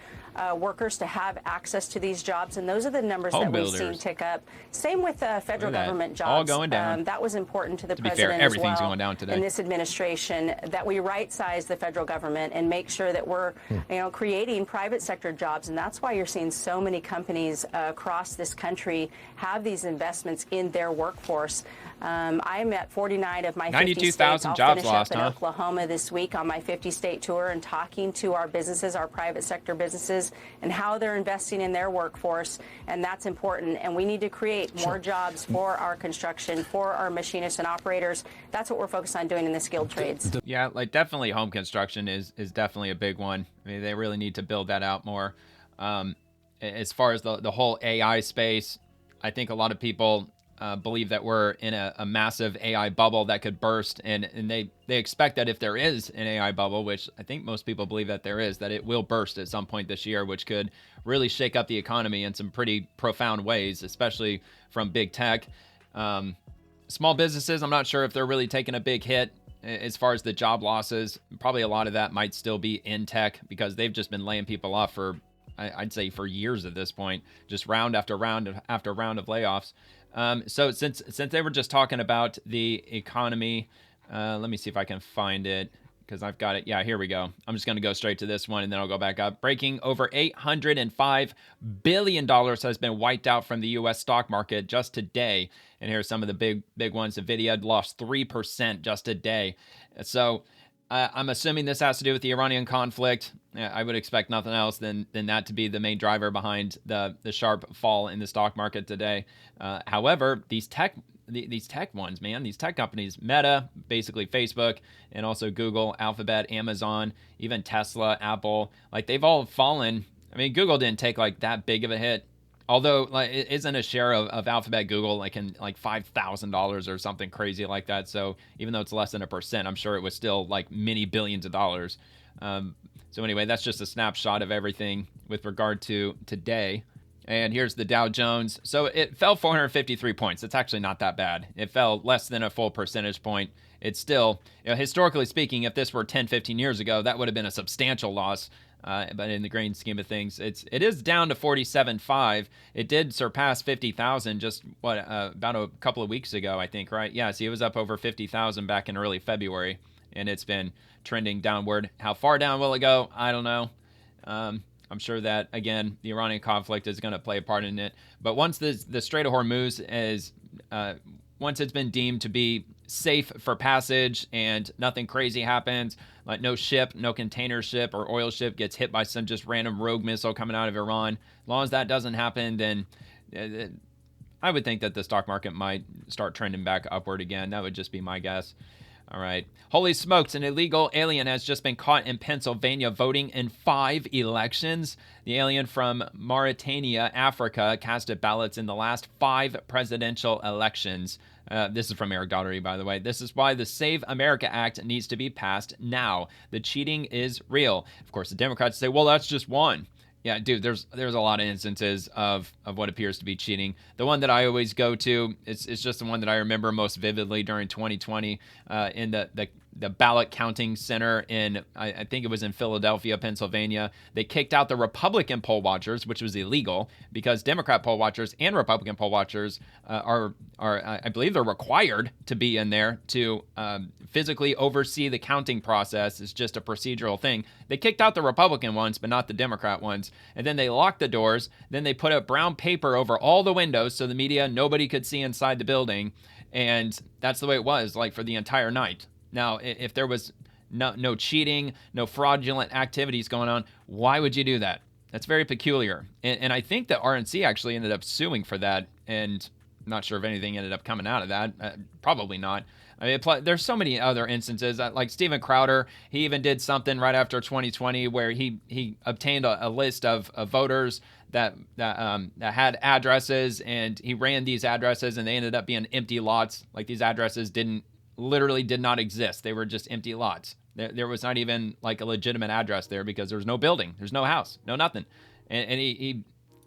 workers to have access to these jobs, and those are the numbers Home that builders. we've seen tick up. Same with federal government jobs. All going down. That was important to the To be president fair, everything's as well going down today. in this administration, that we right-size the federal government and make sure that we're creating private sector jobs, and that's why you're seeing so many companies across this country have these investments in their workforce. I'm at 49 of my 50 states. I'll jobs finish lost, up in huh? Oklahoma this week on my 50-state tour and talking to our businesses, our private sector businesses, and how they're investing in their workforce, and that's important. And we need to create more jobs for our construction, for our machinists and operators. That's what we're focused on doing in the skilled trades. Yeah, like definitely home construction is definitely a big one. I mean, they really need to build that out more. As far as the whole AI space, I think a lot of people believe that we're in a massive AI bubble that could burst, and they expect that if there is an AI bubble, which I think most people believe that there is, that it will burst at some point this year, which could really shake up the economy in some pretty profound ways, especially from big tech. Small businesses, I'm not sure if they're really taking a big hit as far as the job losses. Probably a lot of that might still be in tech because they've just been laying people off for, I'd say, for years at this point, just round after round after round of layoffs. So since they were just talking about the economy, let me see if I can find it because I've got it. Yeah, here we go. I'm just going to go straight to this one and then I'll go back up. Breaking over $805 billion has been wiped out from the U.S. stock market just today. And here's some of the big ones. NVIDIA lost 3% just today. So I'm assuming this has to do with the Iranian conflict. I would expect nothing else than that to be the main driver behind the sharp fall in the stock market today. However, these tech ones, man, these tech companies, Meta, basically Facebook, and also Google, Alphabet, Amazon, even Tesla, Apple, like they've all fallen. I mean, Google didn't take like that big of a hit. Although, like, it isn't a share of Alphabet Google like in like $5,000 or something crazy like that. So even though it's less than 1%, I'm sure it was still like many billions of dollars. So anyway, that's just a snapshot of everything with regard to today. And here's the Dow Jones. So it fell 453 points. It's actually not that bad. It fell less than a full percentage point. It's still, historically speaking, if this were 10, 15 years ago, that would have been a substantial loss. But in the grand scheme of things, it is down to 47.5. It did surpass 50,000 just about a couple of weeks ago, I think, right? Yeah, see, it was up over 50,000 back in early February, and it's been trending downward. How far down will it go? I don't know. I'm sure that, again, the Iranian conflict is going to play a part in it. But once the Strait of Hormuz is, once it's been deemed to be safe for passage and nothing crazy happens, like no ship, no container ship or oil ship gets hit by some just random rogue missile coming out of Iran, as long as that doesn't happen, then I would think that the stock market might start trending back upward again. That would just be my guess. All right. Holy smokes, an illegal alien has just been caught in Pennsylvania voting in 5 elections. The alien from Mauritania, Africa, casted ballots in the last 5 presidential elections. This is from Eric Daugherty, by the way. This is why the Save America Act needs to be passed now. The cheating is real. Of course, the Democrats say, well, that's just one. Yeah, dude, there's a lot of instances of what appears to be cheating. The one that I always go to, it's just the one that I remember most vividly during 2020 in the ballot counting center in, I think it was in Philadelphia, Pennsylvania. They kicked out the Republican poll watchers, which was illegal because Democrat poll watchers and Republican poll watchers are I believe they're required to be in there to physically oversee the counting process. It's just a procedural thing. They kicked out the Republican ones, but not the Democrat ones. And then they locked the doors. Then they put up brown paper over all the windows so the media, nobody could see inside the building. And that's the way it was, like, for the entire night. Now, if there was no cheating, no fraudulent activities going on, why would you do that? That's very peculiar. And I think that RNC actually ended up suing for that. And not sure if anything ended up coming out of that. Probably not. I mean, there's so many other instances. Like Steven Crowder, he even did something right after 2020 where he obtained a list of voters that had addresses, and he ran these addresses, and they ended up being empty lots. Like, these addresses literally did not exist. They were just empty lots. There was not even like a legitimate address there because there was no building, there's no house, no nothing. And he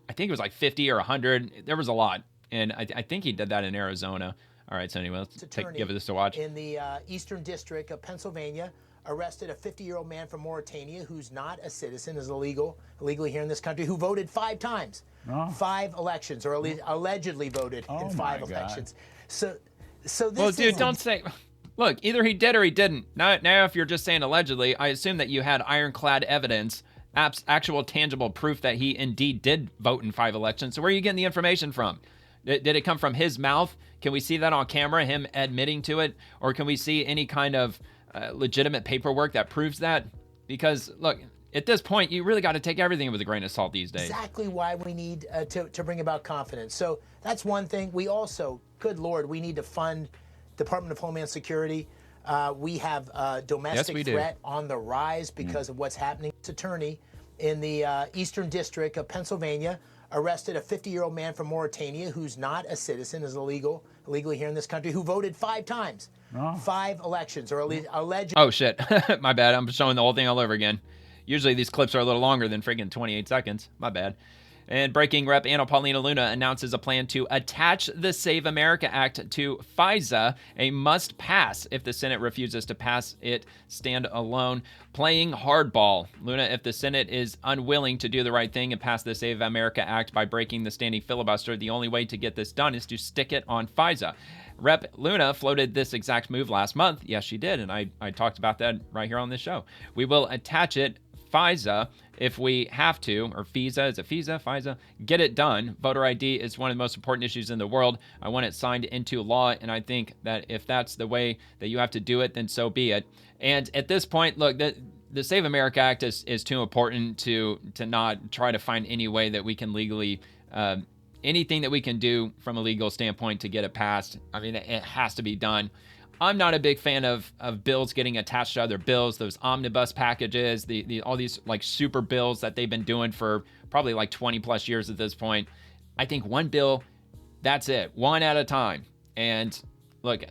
I think it was like 50 or 100. There was a lot, and I think he did that in Arizona. All right, so anyway, let's give this a watch. In the Eastern District of Pennsylvania, arrested a 50-year-old man from Mauritania who's not a citizen, is illegally here in this country, who voted 5 times. 5 elections, or allegedly voted in 5 elections. So this well, dude, don't say... Look, either he did or he didn't. Now, if you're just saying allegedly, I assume that you had ironclad evidence, actual tangible proof that he indeed did vote in 5 elections. So where are you getting the information from? Did it come from his mouth? Can we see that on camera, him admitting to it? Or can we see any kind of legitimate paperwork that proves that? Because, look, at this point, you really got to take everything with a grain of salt these days. Exactly why we need to bring about confidence. So that's one thing. We also, good Lord, we need to fund Department of Homeland Security. We have domestic threat on the rise because of what's happening. This attorney in the Eastern District of Pennsylvania arrested a 50-year-old man from Mauritania who's not a citizen, is illegally here in this country, who voted 5 times. 5 elections, or alleged. Oh, shit. My bad. I'm showing the whole thing all over again. Usually these clips are a little longer than friggin' 28 seconds. My bad. And breaking, Rep. Anna Paulina Luna announces a plan to attach the Save America Act to FISA, a must-pass if the Senate refuses to pass it stand alone. Playing hardball. Luna, if the Senate is unwilling to do the right thing and pass the Save America Act by breaking the standing filibuster, the only way to get this done is to stick it on FISA. Rep. Luna floated this exact move last month. Yes, she did, and I talked about that right here on this show. We will attach it FISA if we have to, or FISA, is it FISA? Get it done. Voter ID is one of the most important issues in the world. I want it signed into law, and I think that if that's the way that you have to do it, then so be it. And at this point, look, the Save America Act is too important to not try to find any way that we can legally, anything that we can do from a legal standpoint to get it passed. I mean, it has to be done. I'm not a big fan of bills getting attached to other bills, those omnibus packages, all these like super bills that they've been doing for probably like 20 plus years at this point. I think one bill, that's it, one at a time. And look,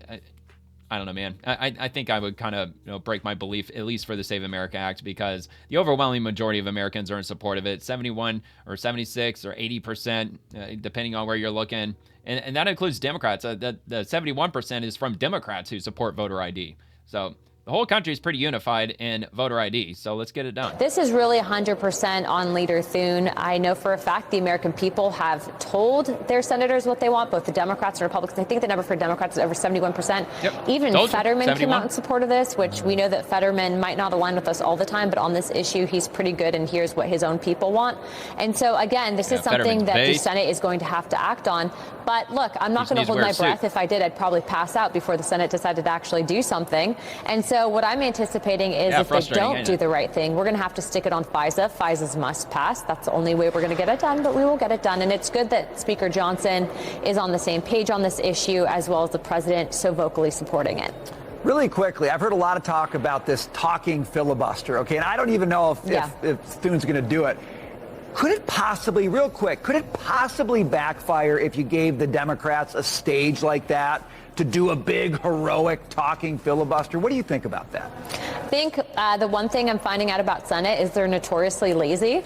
I don't know, man. I think I would kind of break my belief, at least for the Save America Act, because the overwhelming majority of Americans are in support of it. 71 or 76 or 80%, depending on where you're looking. And that includes Democrats. The 71% is from Democrats who support voter ID. So the whole country is pretty unified in voter ID, so let's get it done. This is really 100% on Leader Thune. I know for a fact the American people have told their senators what they want, both the Democrats and Republicans. I think the number for Democrats is over 71%. Yep. Even Fetterman 71. came out in support of this, which we know that Fetterman might not align with us all the time, but on this issue, he's pretty good, and here's what his own people want. And so, again, this is something that the Senate is going to have to act on. But look, I'm not going to hold my breath. If I did, I'd probably pass out before the Senate decided to actually do something. And so what I'm anticipating is if they don't do the right thing, we're going to have to stick it on FISA. FISA's must pass. That's the only way we're going to get it done, but we will get it done. And it's good that Speaker Johnson is on the same page on this issue, as well as the president so vocally supporting it. Really quickly, I've heard a lot of talk about this talking filibuster, okay? And I don't even know if Thune's going to do it. Could it possibly, real quick, could it possibly backfire if you gave the Democrats a stage like that to do a big, heroic talking filibuster? What do you think about that? I think the one thing I'm finding out about Senate is they're notoriously lazy,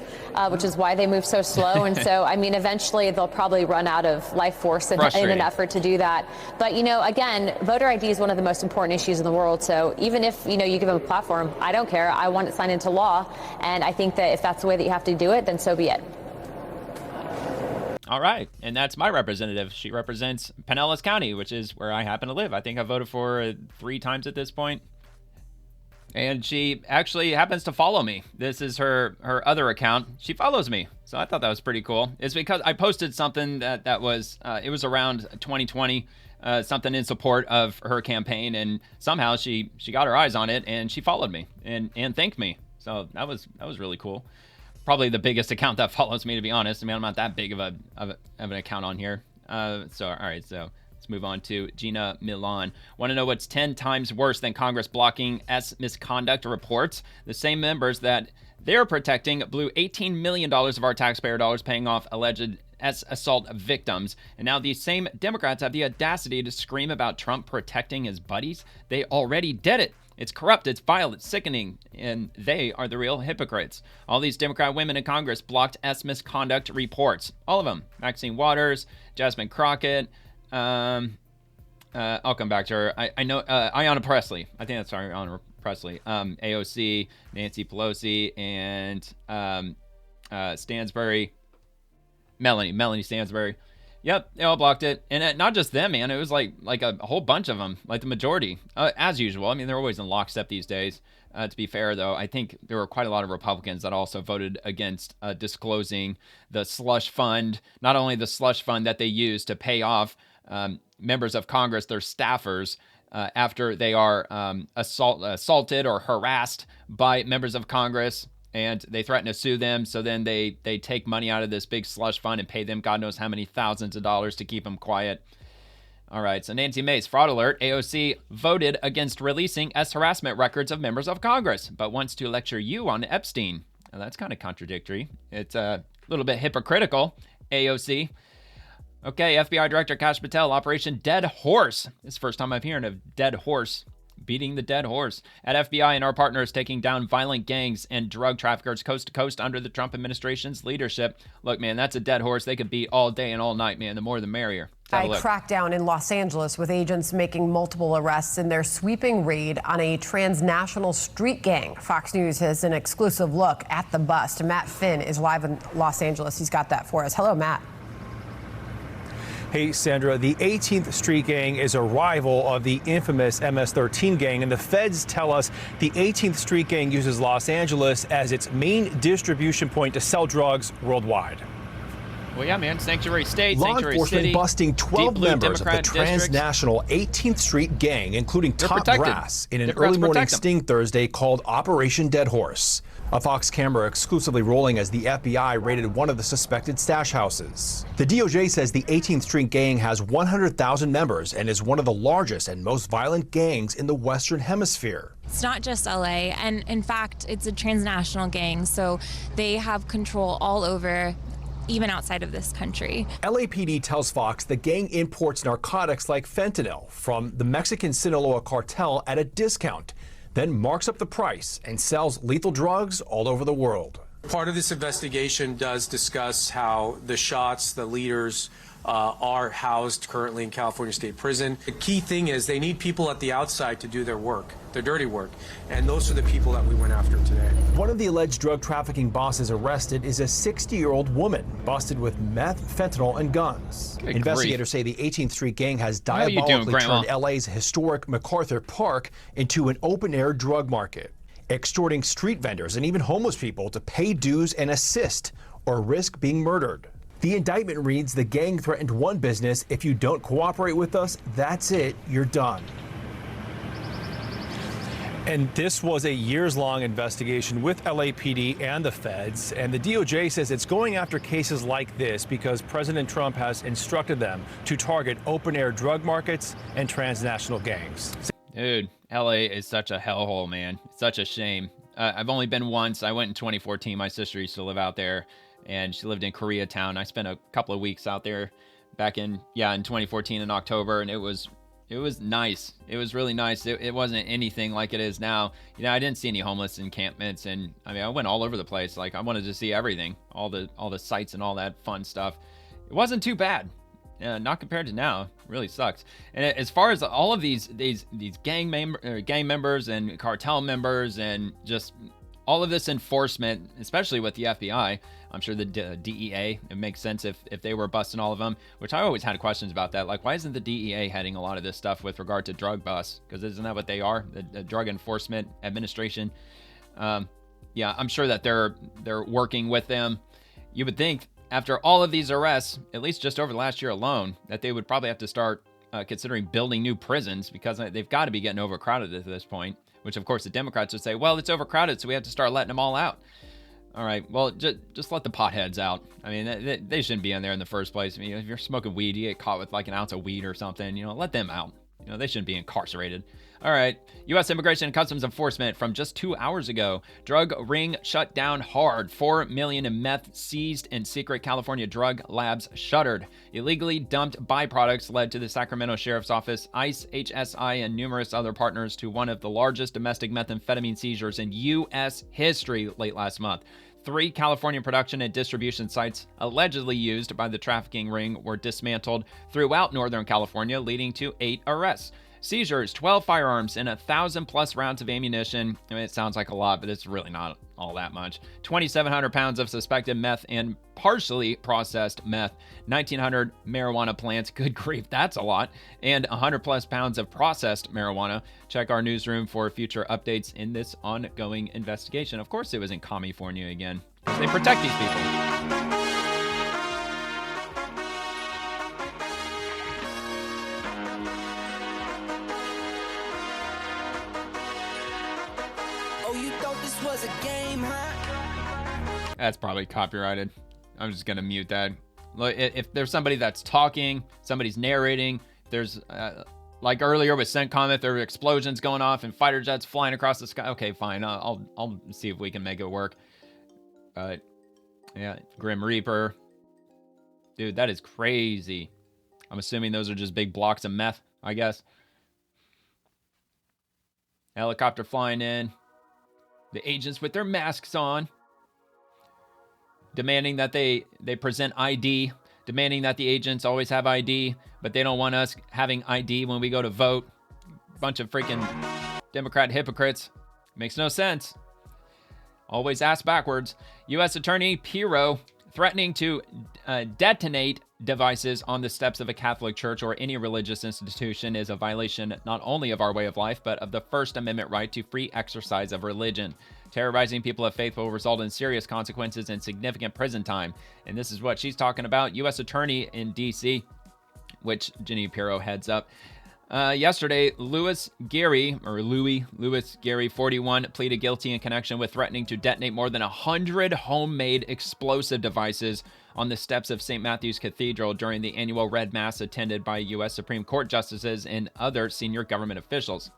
which is why they move so slow. And so, I mean, eventually they'll probably run out of life force in an effort to do that. But, you know, again, voter ID is one of the most important issues in the world. So even if, you know, you give them a platform, I don't care. I want it signed into law. And I think that if that's the way that you have to do it, then so be it. All right, and that's my representative. She represents Pinellas County, which is where I happen to live. I think I voted for her 3 times at this point. And she actually happens to follow me. This is her other account. She follows me, so I thought that was pretty cool. It's because I posted something that was, it was around 2020, something in support of her campaign, and somehow she got her eyes on it, and she followed me and thanked me. So that was really cool. Probably the biggest account that follows me, to be honest. I mean, I'm not that big of an account on here. All right, so let's move on to Gina Milan. Want to know what's 10 times worse than Congress blocking S misconduct reports? The same members that they're protecting blew $18 million of our taxpayer dollars paying off alleged S assault victims. And now these same Democrats have the audacity to scream about Trump protecting his buddies. They already did it. It's corrupt, it's vile, it's sickening, and they are the real hypocrites. All these Democrat women in Congress blocked S misconduct reports. All of them. Maxine Waters, Jasmine Crockett, I'll come back to her. I know Ayanna Pressley. I think that's Ayanna Pressley. AOC, Nancy Pelosi, and Stansbury. Melanie Stansbury. Yep, they all blocked it. And not just them, man. It was like a whole bunch of them, like the majority, as usual. I mean, they're always in lockstep these days. To be fair, though, I think there were quite a lot of Republicans that also voted against disclosing the slush fund, not only the slush fund that they use to pay off members of Congress, their staffers, after they are assaulted or harassed by members of Congress, and they threaten to sue them. So then they take money out of this big slush fund and pay them God knows how many thousands of dollars to keep them quiet. All right, so Nancy Mace, fraud alert. AOC voted against releasing S harassment records of members of Congress, but wants to lecture you on Epstein. Now, that's kind of contradictory. It's a little bit hypocritical, AOC. Okay, FBI Director Kash Patel, Operation Dead Horse. It's the first time I've heard of dead horse. Beating the dead horse. At FBI and our partners taking down violent gangs and drug traffickers coast to coast under the Trump administration's leadership. Look, man, that's a dead horse they could beat all day and all night, man. The more the merrier. A crackdown in Los Angeles with agents making multiple arrests in their sweeping raid on a transnational street gang. Fox News has an exclusive look at the bust. Matt Finn is live in Los Angeles. He's got that for us. Hello, Matt. Hey, Sandra, the 18th Street Gang is a rival of the infamous MS-13 gang, and the feds tell us the 18th Street Gang uses Los Angeles as its main distribution point to sell drugs worldwide. Well, yeah, man, sanctuary state, Law sanctuary enforcement city, busting 12 members of the Democrat transnational 18th Street Gang, including top brass, in an early morning sting Thursday called Operation Dead Horse. A Fox camera exclusively rolling as the FBI raided one of the suspected stash houses. The DOJ says the 18th Street Gang has 100,000 members and is one of the largest and most violent gangs in the Western Hemisphere. It's not just LA, and in fact, it's a transnational gang, so they have control all over, even outside of this country. LAPD tells Fox the gang imports narcotics like fentanyl from the Mexican Sinaloa cartel at a discount, then marks up the price and sells lethal drugs all over the world. Part of this investigation does discuss how the shots, the leaders, are housed currently in California State Prison. The key thing is they need people at the outside to do their work, their dirty work, and those are the people that we went after today. One of the alleged drug trafficking bosses arrested is a 60-year-old woman busted with meth, fentanyl, and guns. Good Investigators say the 18th Street Gang has diabolically turned LA's historic MacArthur Park into an open-air drug market, extorting street vendors and even homeless people to pay dues and assist or risk being murdered. The indictment reads the gang threatened one business, if you don't cooperate with us, that's it, you're done. And this was a years-long investigation with LAPD and the feds, and the DOJ says it's going after cases like this because President Trump has instructed them to target open-air drug markets and transnational gangs. Dude, LA is such a hellhole, man. It's such a shame. I've only been once. I went in 2014. My sister used to live out there, and she lived in Koreatown. I spent a couple of weeks out there back in 2014 in October, and it was nice. It was really nice. It wasn't anything like it is now. You know, I didn't see any homeless encampments, and I mean, I went all over the place. Like, I wanted to see everything, all the sights and all that fun stuff. It wasn't too bad. Not compared to now. It really sucks. And as far as all of these gang members and cartel members and just all of this enforcement, especially with the FBI, I'm sure the DEA, it makes sense if they were busting all of them, which I always had questions about that. Like, why isn't the DEA heading a lot of this stuff with regard to drug busts? Because isn't that what they are? The Drug Enforcement Administration. Yeah, I'm sure that they're working with them. You would think after all of these arrests, at least just over the last year alone, that they would probably have to start considering building new prisons, because they've got to be getting overcrowded at this point, which of course the Democrats would say, well, it's overcrowded, so we have to start letting them all out. All right. Well, just let the potheads out. I mean, they shouldn't be in there in the first place. I mean, if you're smoking weed, you get caught with like an ounce of weed or something, let them out. They shouldn't be incarcerated. All right. U.S. Immigration and Customs Enforcement from just 2 hours ago. Drug ring shut down hard. 4 million in meth seized and secret California drug labs shuttered. Illegally dumped byproducts led to the Sacramento Sheriff's Office, ICE, HSI, and numerous other partners to one of the largest domestic methamphetamine seizures in U.S. history late last month. 3 California production and distribution sites allegedly used by the trafficking ring were dismantled throughout Northern California, leading to 8 arrests. Seizures, 12 firearms, and 1,000+ rounds of ammunition. I mean, it sounds like a lot, but it's really not all that much. 2,700 pounds of suspected meth and partially processed meth. 1,900 marijuana plants. Good grief, that's a lot. And 100+ pounds of processed marijuana. Check our newsroom for future updates in this ongoing investigation. Of course, it was in California again. They protect these people. Was a game, huh? That's probably copyrighted. I'm just gonna mute that. Look, if there's somebody that's talking, somebody's narrating, there's like earlier with CENTCOM, if there were explosions going off and fighter jets flying across the sky. Okay, fine. I'll see if we can make it work. But yeah, Grim Reaper, dude, that is crazy. I'm assuming those are just big blocks of meth, I guess. Helicopter flying in. The agents with their masks on, demanding that they present ID, demanding that the agents always have ID, but they don't want us having ID when we go to vote. Bunch of freaking Democrat hypocrites. Makes no sense. Always ask backwards. U.S. Attorney Pirro threatening to detonate devices on the steps of a Catholic church or any religious institution is a violation not only of our way of life, but of the First Amendment right to free exercise of religion. Terrorizing people of faith will result in serious consequences and significant prison time. And this is what she's talking about. U.S. Attorney in D.C., which Ginny Pirro heads up. Yesterday, Louis Gary, 41, pleaded guilty in connection with threatening to detonate more than 100 homemade explosive devices on the steps of St. Matthew's Cathedral during the annual Red Mass attended by U.S. Supreme Court justices and other senior government officials.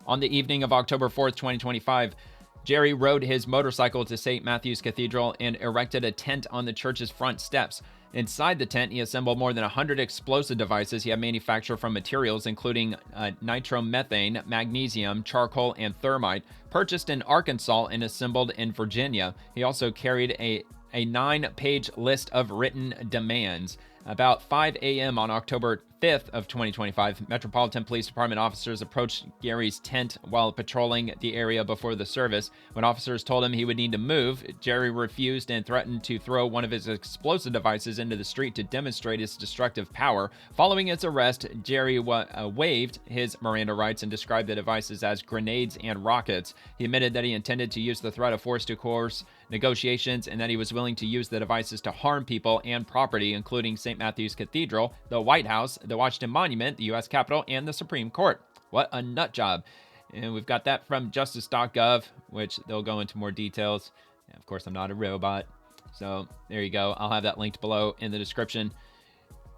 On the evening of October 4th, 2025, Jerry rode his motorcycle to St. Matthew's Cathedral and erected a tent on the church's front steps. Inside the tent, he assembled more than 100 explosive devices he had manufactured from materials including nitromethane, magnesium, charcoal, and thermite, purchased in Arkansas and assembled in Virginia. He also carried a 9-page list of written demands. About 5 a.m. on October 5th of 2025, Metropolitan Police Department officers approached Gary's tent while patrolling the area before the service. When officers told him he would need to move, Jerry refused and threatened to throw one of his explosive devices into the street to demonstrate its destructive power. Following its arrest, Jerry waived his Miranda rights and described the devices as grenades and rockets. He admitted that he intended to use the threat of force to coerce negotiations and that he was willing to use the devices to harm people and property, including St. Matthew's Cathedral, the White House, the Washington Monument, the U.S. Capitol, and the Supreme Court. What a nut job. And we've got that from justice.gov, which they'll go into more details. And of course, I'm not a robot. So there you go. I'll have that linked below in the description.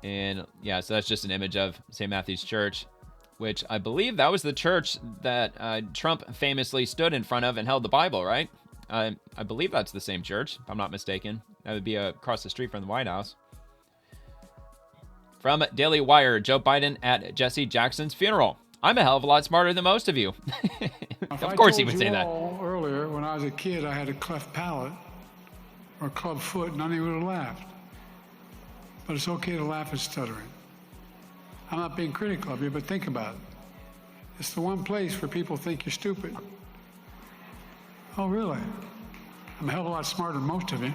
And yeah, so that's just an image of St. Matthew's Church, which I believe that was the church that Trump famously stood in front of and held the Bible, right? I believe that's the same church, if I'm not mistaken. That would be across the street from the White House. From Daily Wire, Joe Biden at Jesse Jackson's funeral. I'm a hell of a lot smarter than most of you. Of course he would say that. Earlier, when I was a kid, I had a cleft palate or a club foot, none of you would have laughed. But it's okay to laugh at stuttering. I'm not being critical of you, but think about it. It's the one place where people think you're stupid. Oh, really? I'm a hell of a lot smarter than most of you.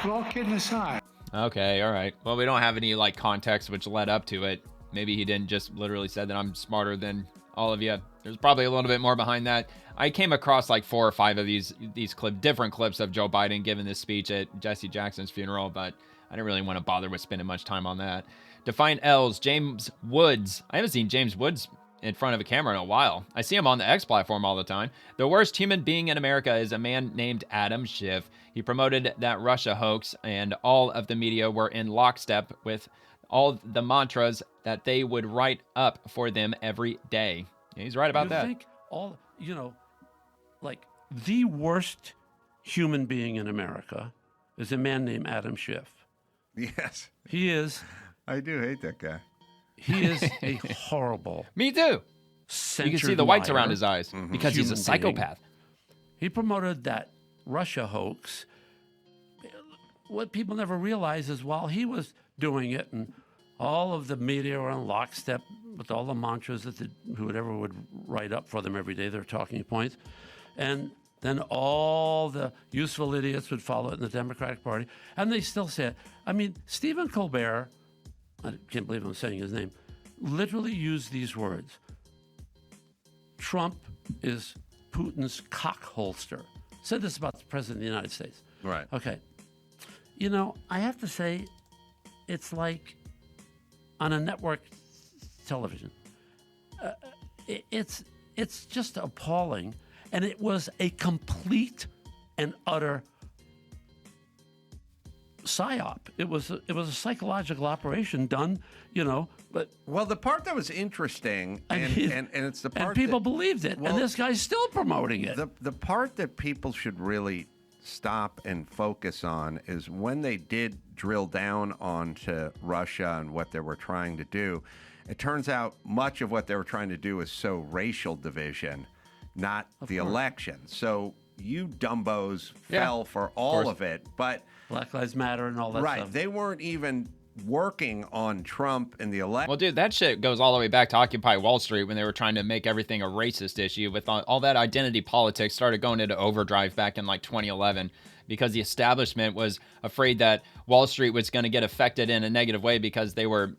But all kidding aside. Okay, all right. Well, we don't have any context which led up to it. Maybe he didn't just literally said that I'm smarter than all of you. There's probably a little bit more behind that. I came across 4 or 5 of these different clips of Joe Biden giving this speech at Jesse Jackson's funeral, but I didn't really want to bother with spending much time on that. Define L's, James Woods. I haven't seen James Woods in front of a camera in a while. I see him on the X platform all the time. The worst human being in America is a man named Adam Schiff. He promoted that Russia hoax, and all of the media were in lockstep with all the mantras that they would write up for them every day. Yeah, he's right about that. I think like the worst human being in America is a man named Adam Schiff. Yes. He is. I do hate that guy. He is a horrible. Me too. You can see the whites around his eyes because he's a psychopath. He promoted that Russia hoax. What people never realize is while he was doing it, and all of the media were on lockstep with all the mantras that whoever would write up for them every day, their talking points, and then all the useful idiots would follow it in the Democratic Party, and they still say it. I mean, Stephen Colbert, I can't believe I'm saying his name, literally used these words. Trump is Putin's cock holster. Said this about the President of the United States. Right. Okay. You know, I have to say, it's like on a network television. It's just appalling. And it was a complete and utter psyop. It was a psychological operation done, but well, the part that was interesting, and it's the part and people that, believed it, and this guy's still promoting it. The part that people should really stop and focus on is when they did drill down onto Russia and what they were trying to do. It turns out much of what they were trying to do is sow racial division, not the election. So you dumbos fell for all of it, but Black Lives Matter and all that stuff. Right. They weren't even working on Trump in the election. Well, dude, that shit goes all the way back to Occupy Wall Street when they were trying to make everything a racist issue with all that identity politics started going into overdrive back in like 2011 because the establishment was afraid that Wall Street was going to get affected in a negative way because they were,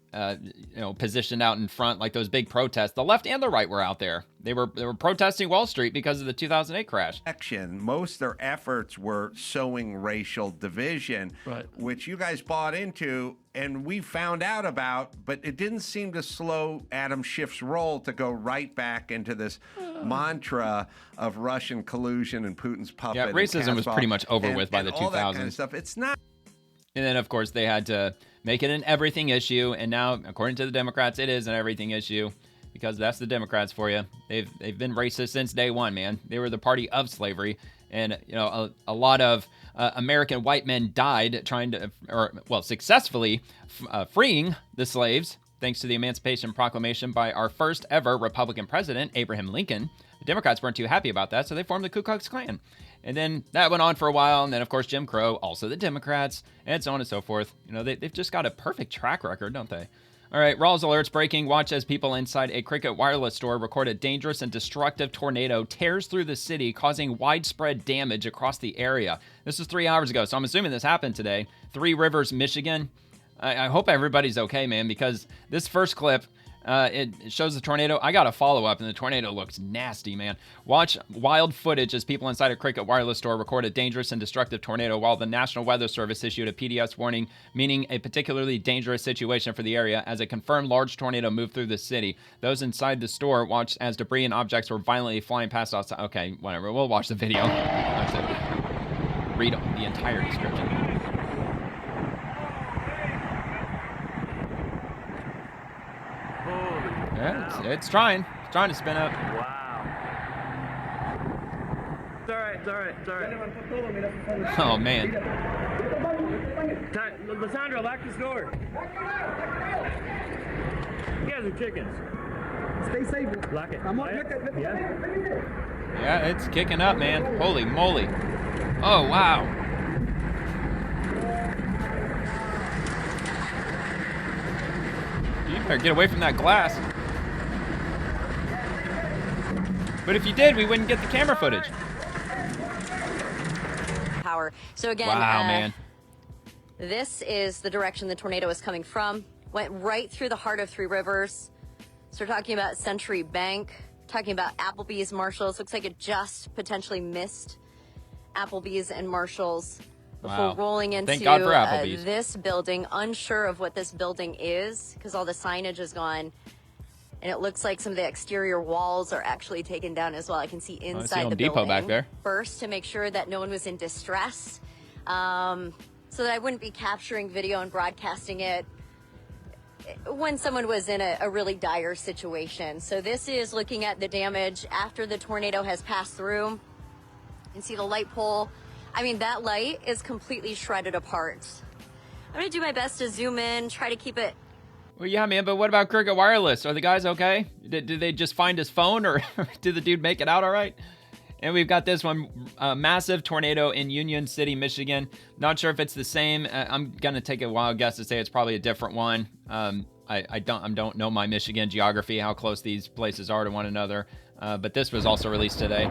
positioned out in front like those big protests. The left and the right were out there. They were protesting Wall Street because of the 2008 crash. Most of their efforts were sowing racial division, which you guys bought into and we found out about, but it didn't seem to slow Adam Schiff's roll to go right back into this mantra of Russian collusion and Putin's puppet. Yeah, racism was pretty much over with by the 2000s. All that kind of stuff. It's not. And then, of course, they had to make it an everything issue. And now, according to the Democrats, it is an everything issue because that's the Democrats for you. They've been racist since day one, man. They were the party of slavery. And, a lot of American white men died successfully freeing the slaves, thanks to the Emancipation Proclamation by our first ever Republican president, Abraham Lincoln. The Democrats weren't too happy about that, so they formed the Ku Klux Klan. And then that went on for a while, and then, of course, Jim Crow, also the Democrats, and so on and so forth. They've just got a perfect track record, don't they? All right, Rawls alerts breaking. Watch as people inside a Cricket wireless store record a dangerous and destructive tornado tears through the city, causing widespread damage across the area. This was 3 hours ago, so I'm assuming this happened today. Three Rivers, Michigan. I hope everybody's okay, man, because this first clip, it shows the tornado. I got a follow-up, and the tornado looks nasty, man. Watch wild footage as people inside a Cricket wireless store record a dangerous and destructive tornado while the National Weather Service issued a PDS warning, meaning a particularly dangerous situation for the area as a confirmed large tornado moved through the city. Those inside the store watched as debris and objects were violently flying past outside. Okay, whatever. We'll watch the video. I have to read the entire description. Yeah, it's trying. It's trying to spin up. Wow. It's all right. Oh, man. Lissandro, lock this door. You guys are chickens. Stay safe. Lock it. Yeah, it's kicking up, man. Holy moly. Oh, wow. You better get away from that glass. But if you did, we wouldn't get the camera footage. Power. So again, wow, man. This is the direction the tornado is coming from. Went right through the heart of Three Rivers. So we're talking about Century Bank, talking about Applebee's, Marshalls. Looks like it just potentially missed Applebee's and Marshalls before rolling into Thank God for Applebee's. This building. Unsure of what this building is because all the signage is gone. And it looks like some of the exterior walls are actually taken down as well. I can see inside Home the Depot building. back there. First, to make sure that no one was in distress, so that I wouldn't be capturing video and broadcasting it when someone was in a really dire situation. So this is looking at the damage after the tornado has passed through. You can see the light pole. I mean, that light is completely shredded apart. I'm gonna do my best to zoom in, try to keep it. Well, yeah, man, but what about Cricket Wireless? Are the guys okay? Did they just find his phone, or did the dude make it out all right? And we've got this one, massive tornado in Union City, Michigan. Not sure if it's the same. I'm gonna take a wild guess to say it's probably a different one. I don't know my Michigan geography, how close these places are to one another. But this was also released today.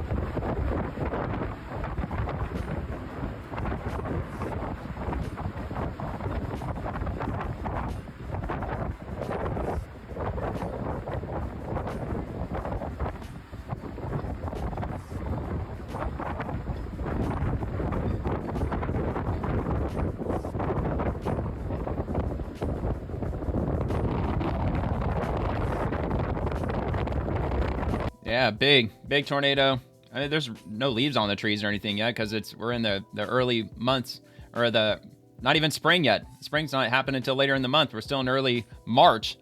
Yeah, big tornado. I mean, there's no leaves on the trees or anything yet because we're in the early months, or not even spring yet. Spring's not happening until later in the month. We're still in early March,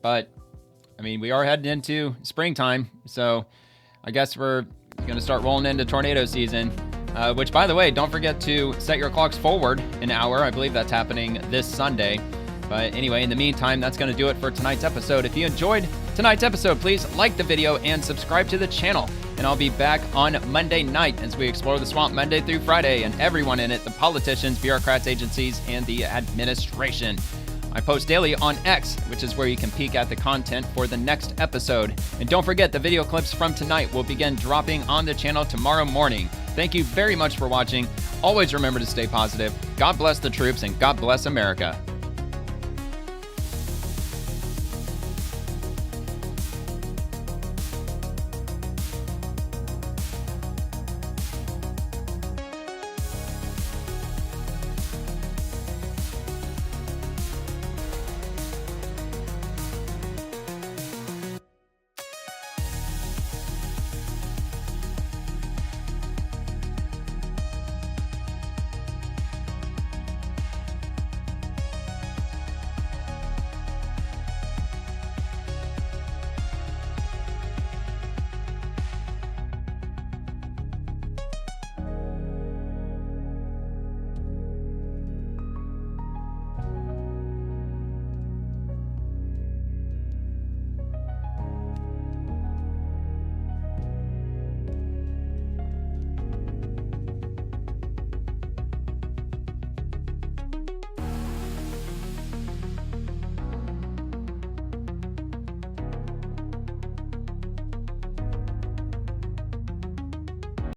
but I mean, we are heading into springtime, so I guess we're gonna start rolling into tornado season. Which, by the way, don't forget to set your clocks forward an hour. I believe that's happening this Sunday. But anyway, in the meantime, that's going to do it for tonight's episode. If you enjoyed tonight's episode, please like the video and subscribe to the channel. And I'll be back on Monday night as we explore the swamp Monday through Friday and everyone in it, the politicians, bureaucrats, agencies, and the administration. I post daily on X, which is where you can peek at the content for the next episode. And don't forget, the video clips from tonight will begin dropping on the channel tomorrow morning. Thank you very much for watching. Always remember to stay positive. God bless the troops, and God bless America.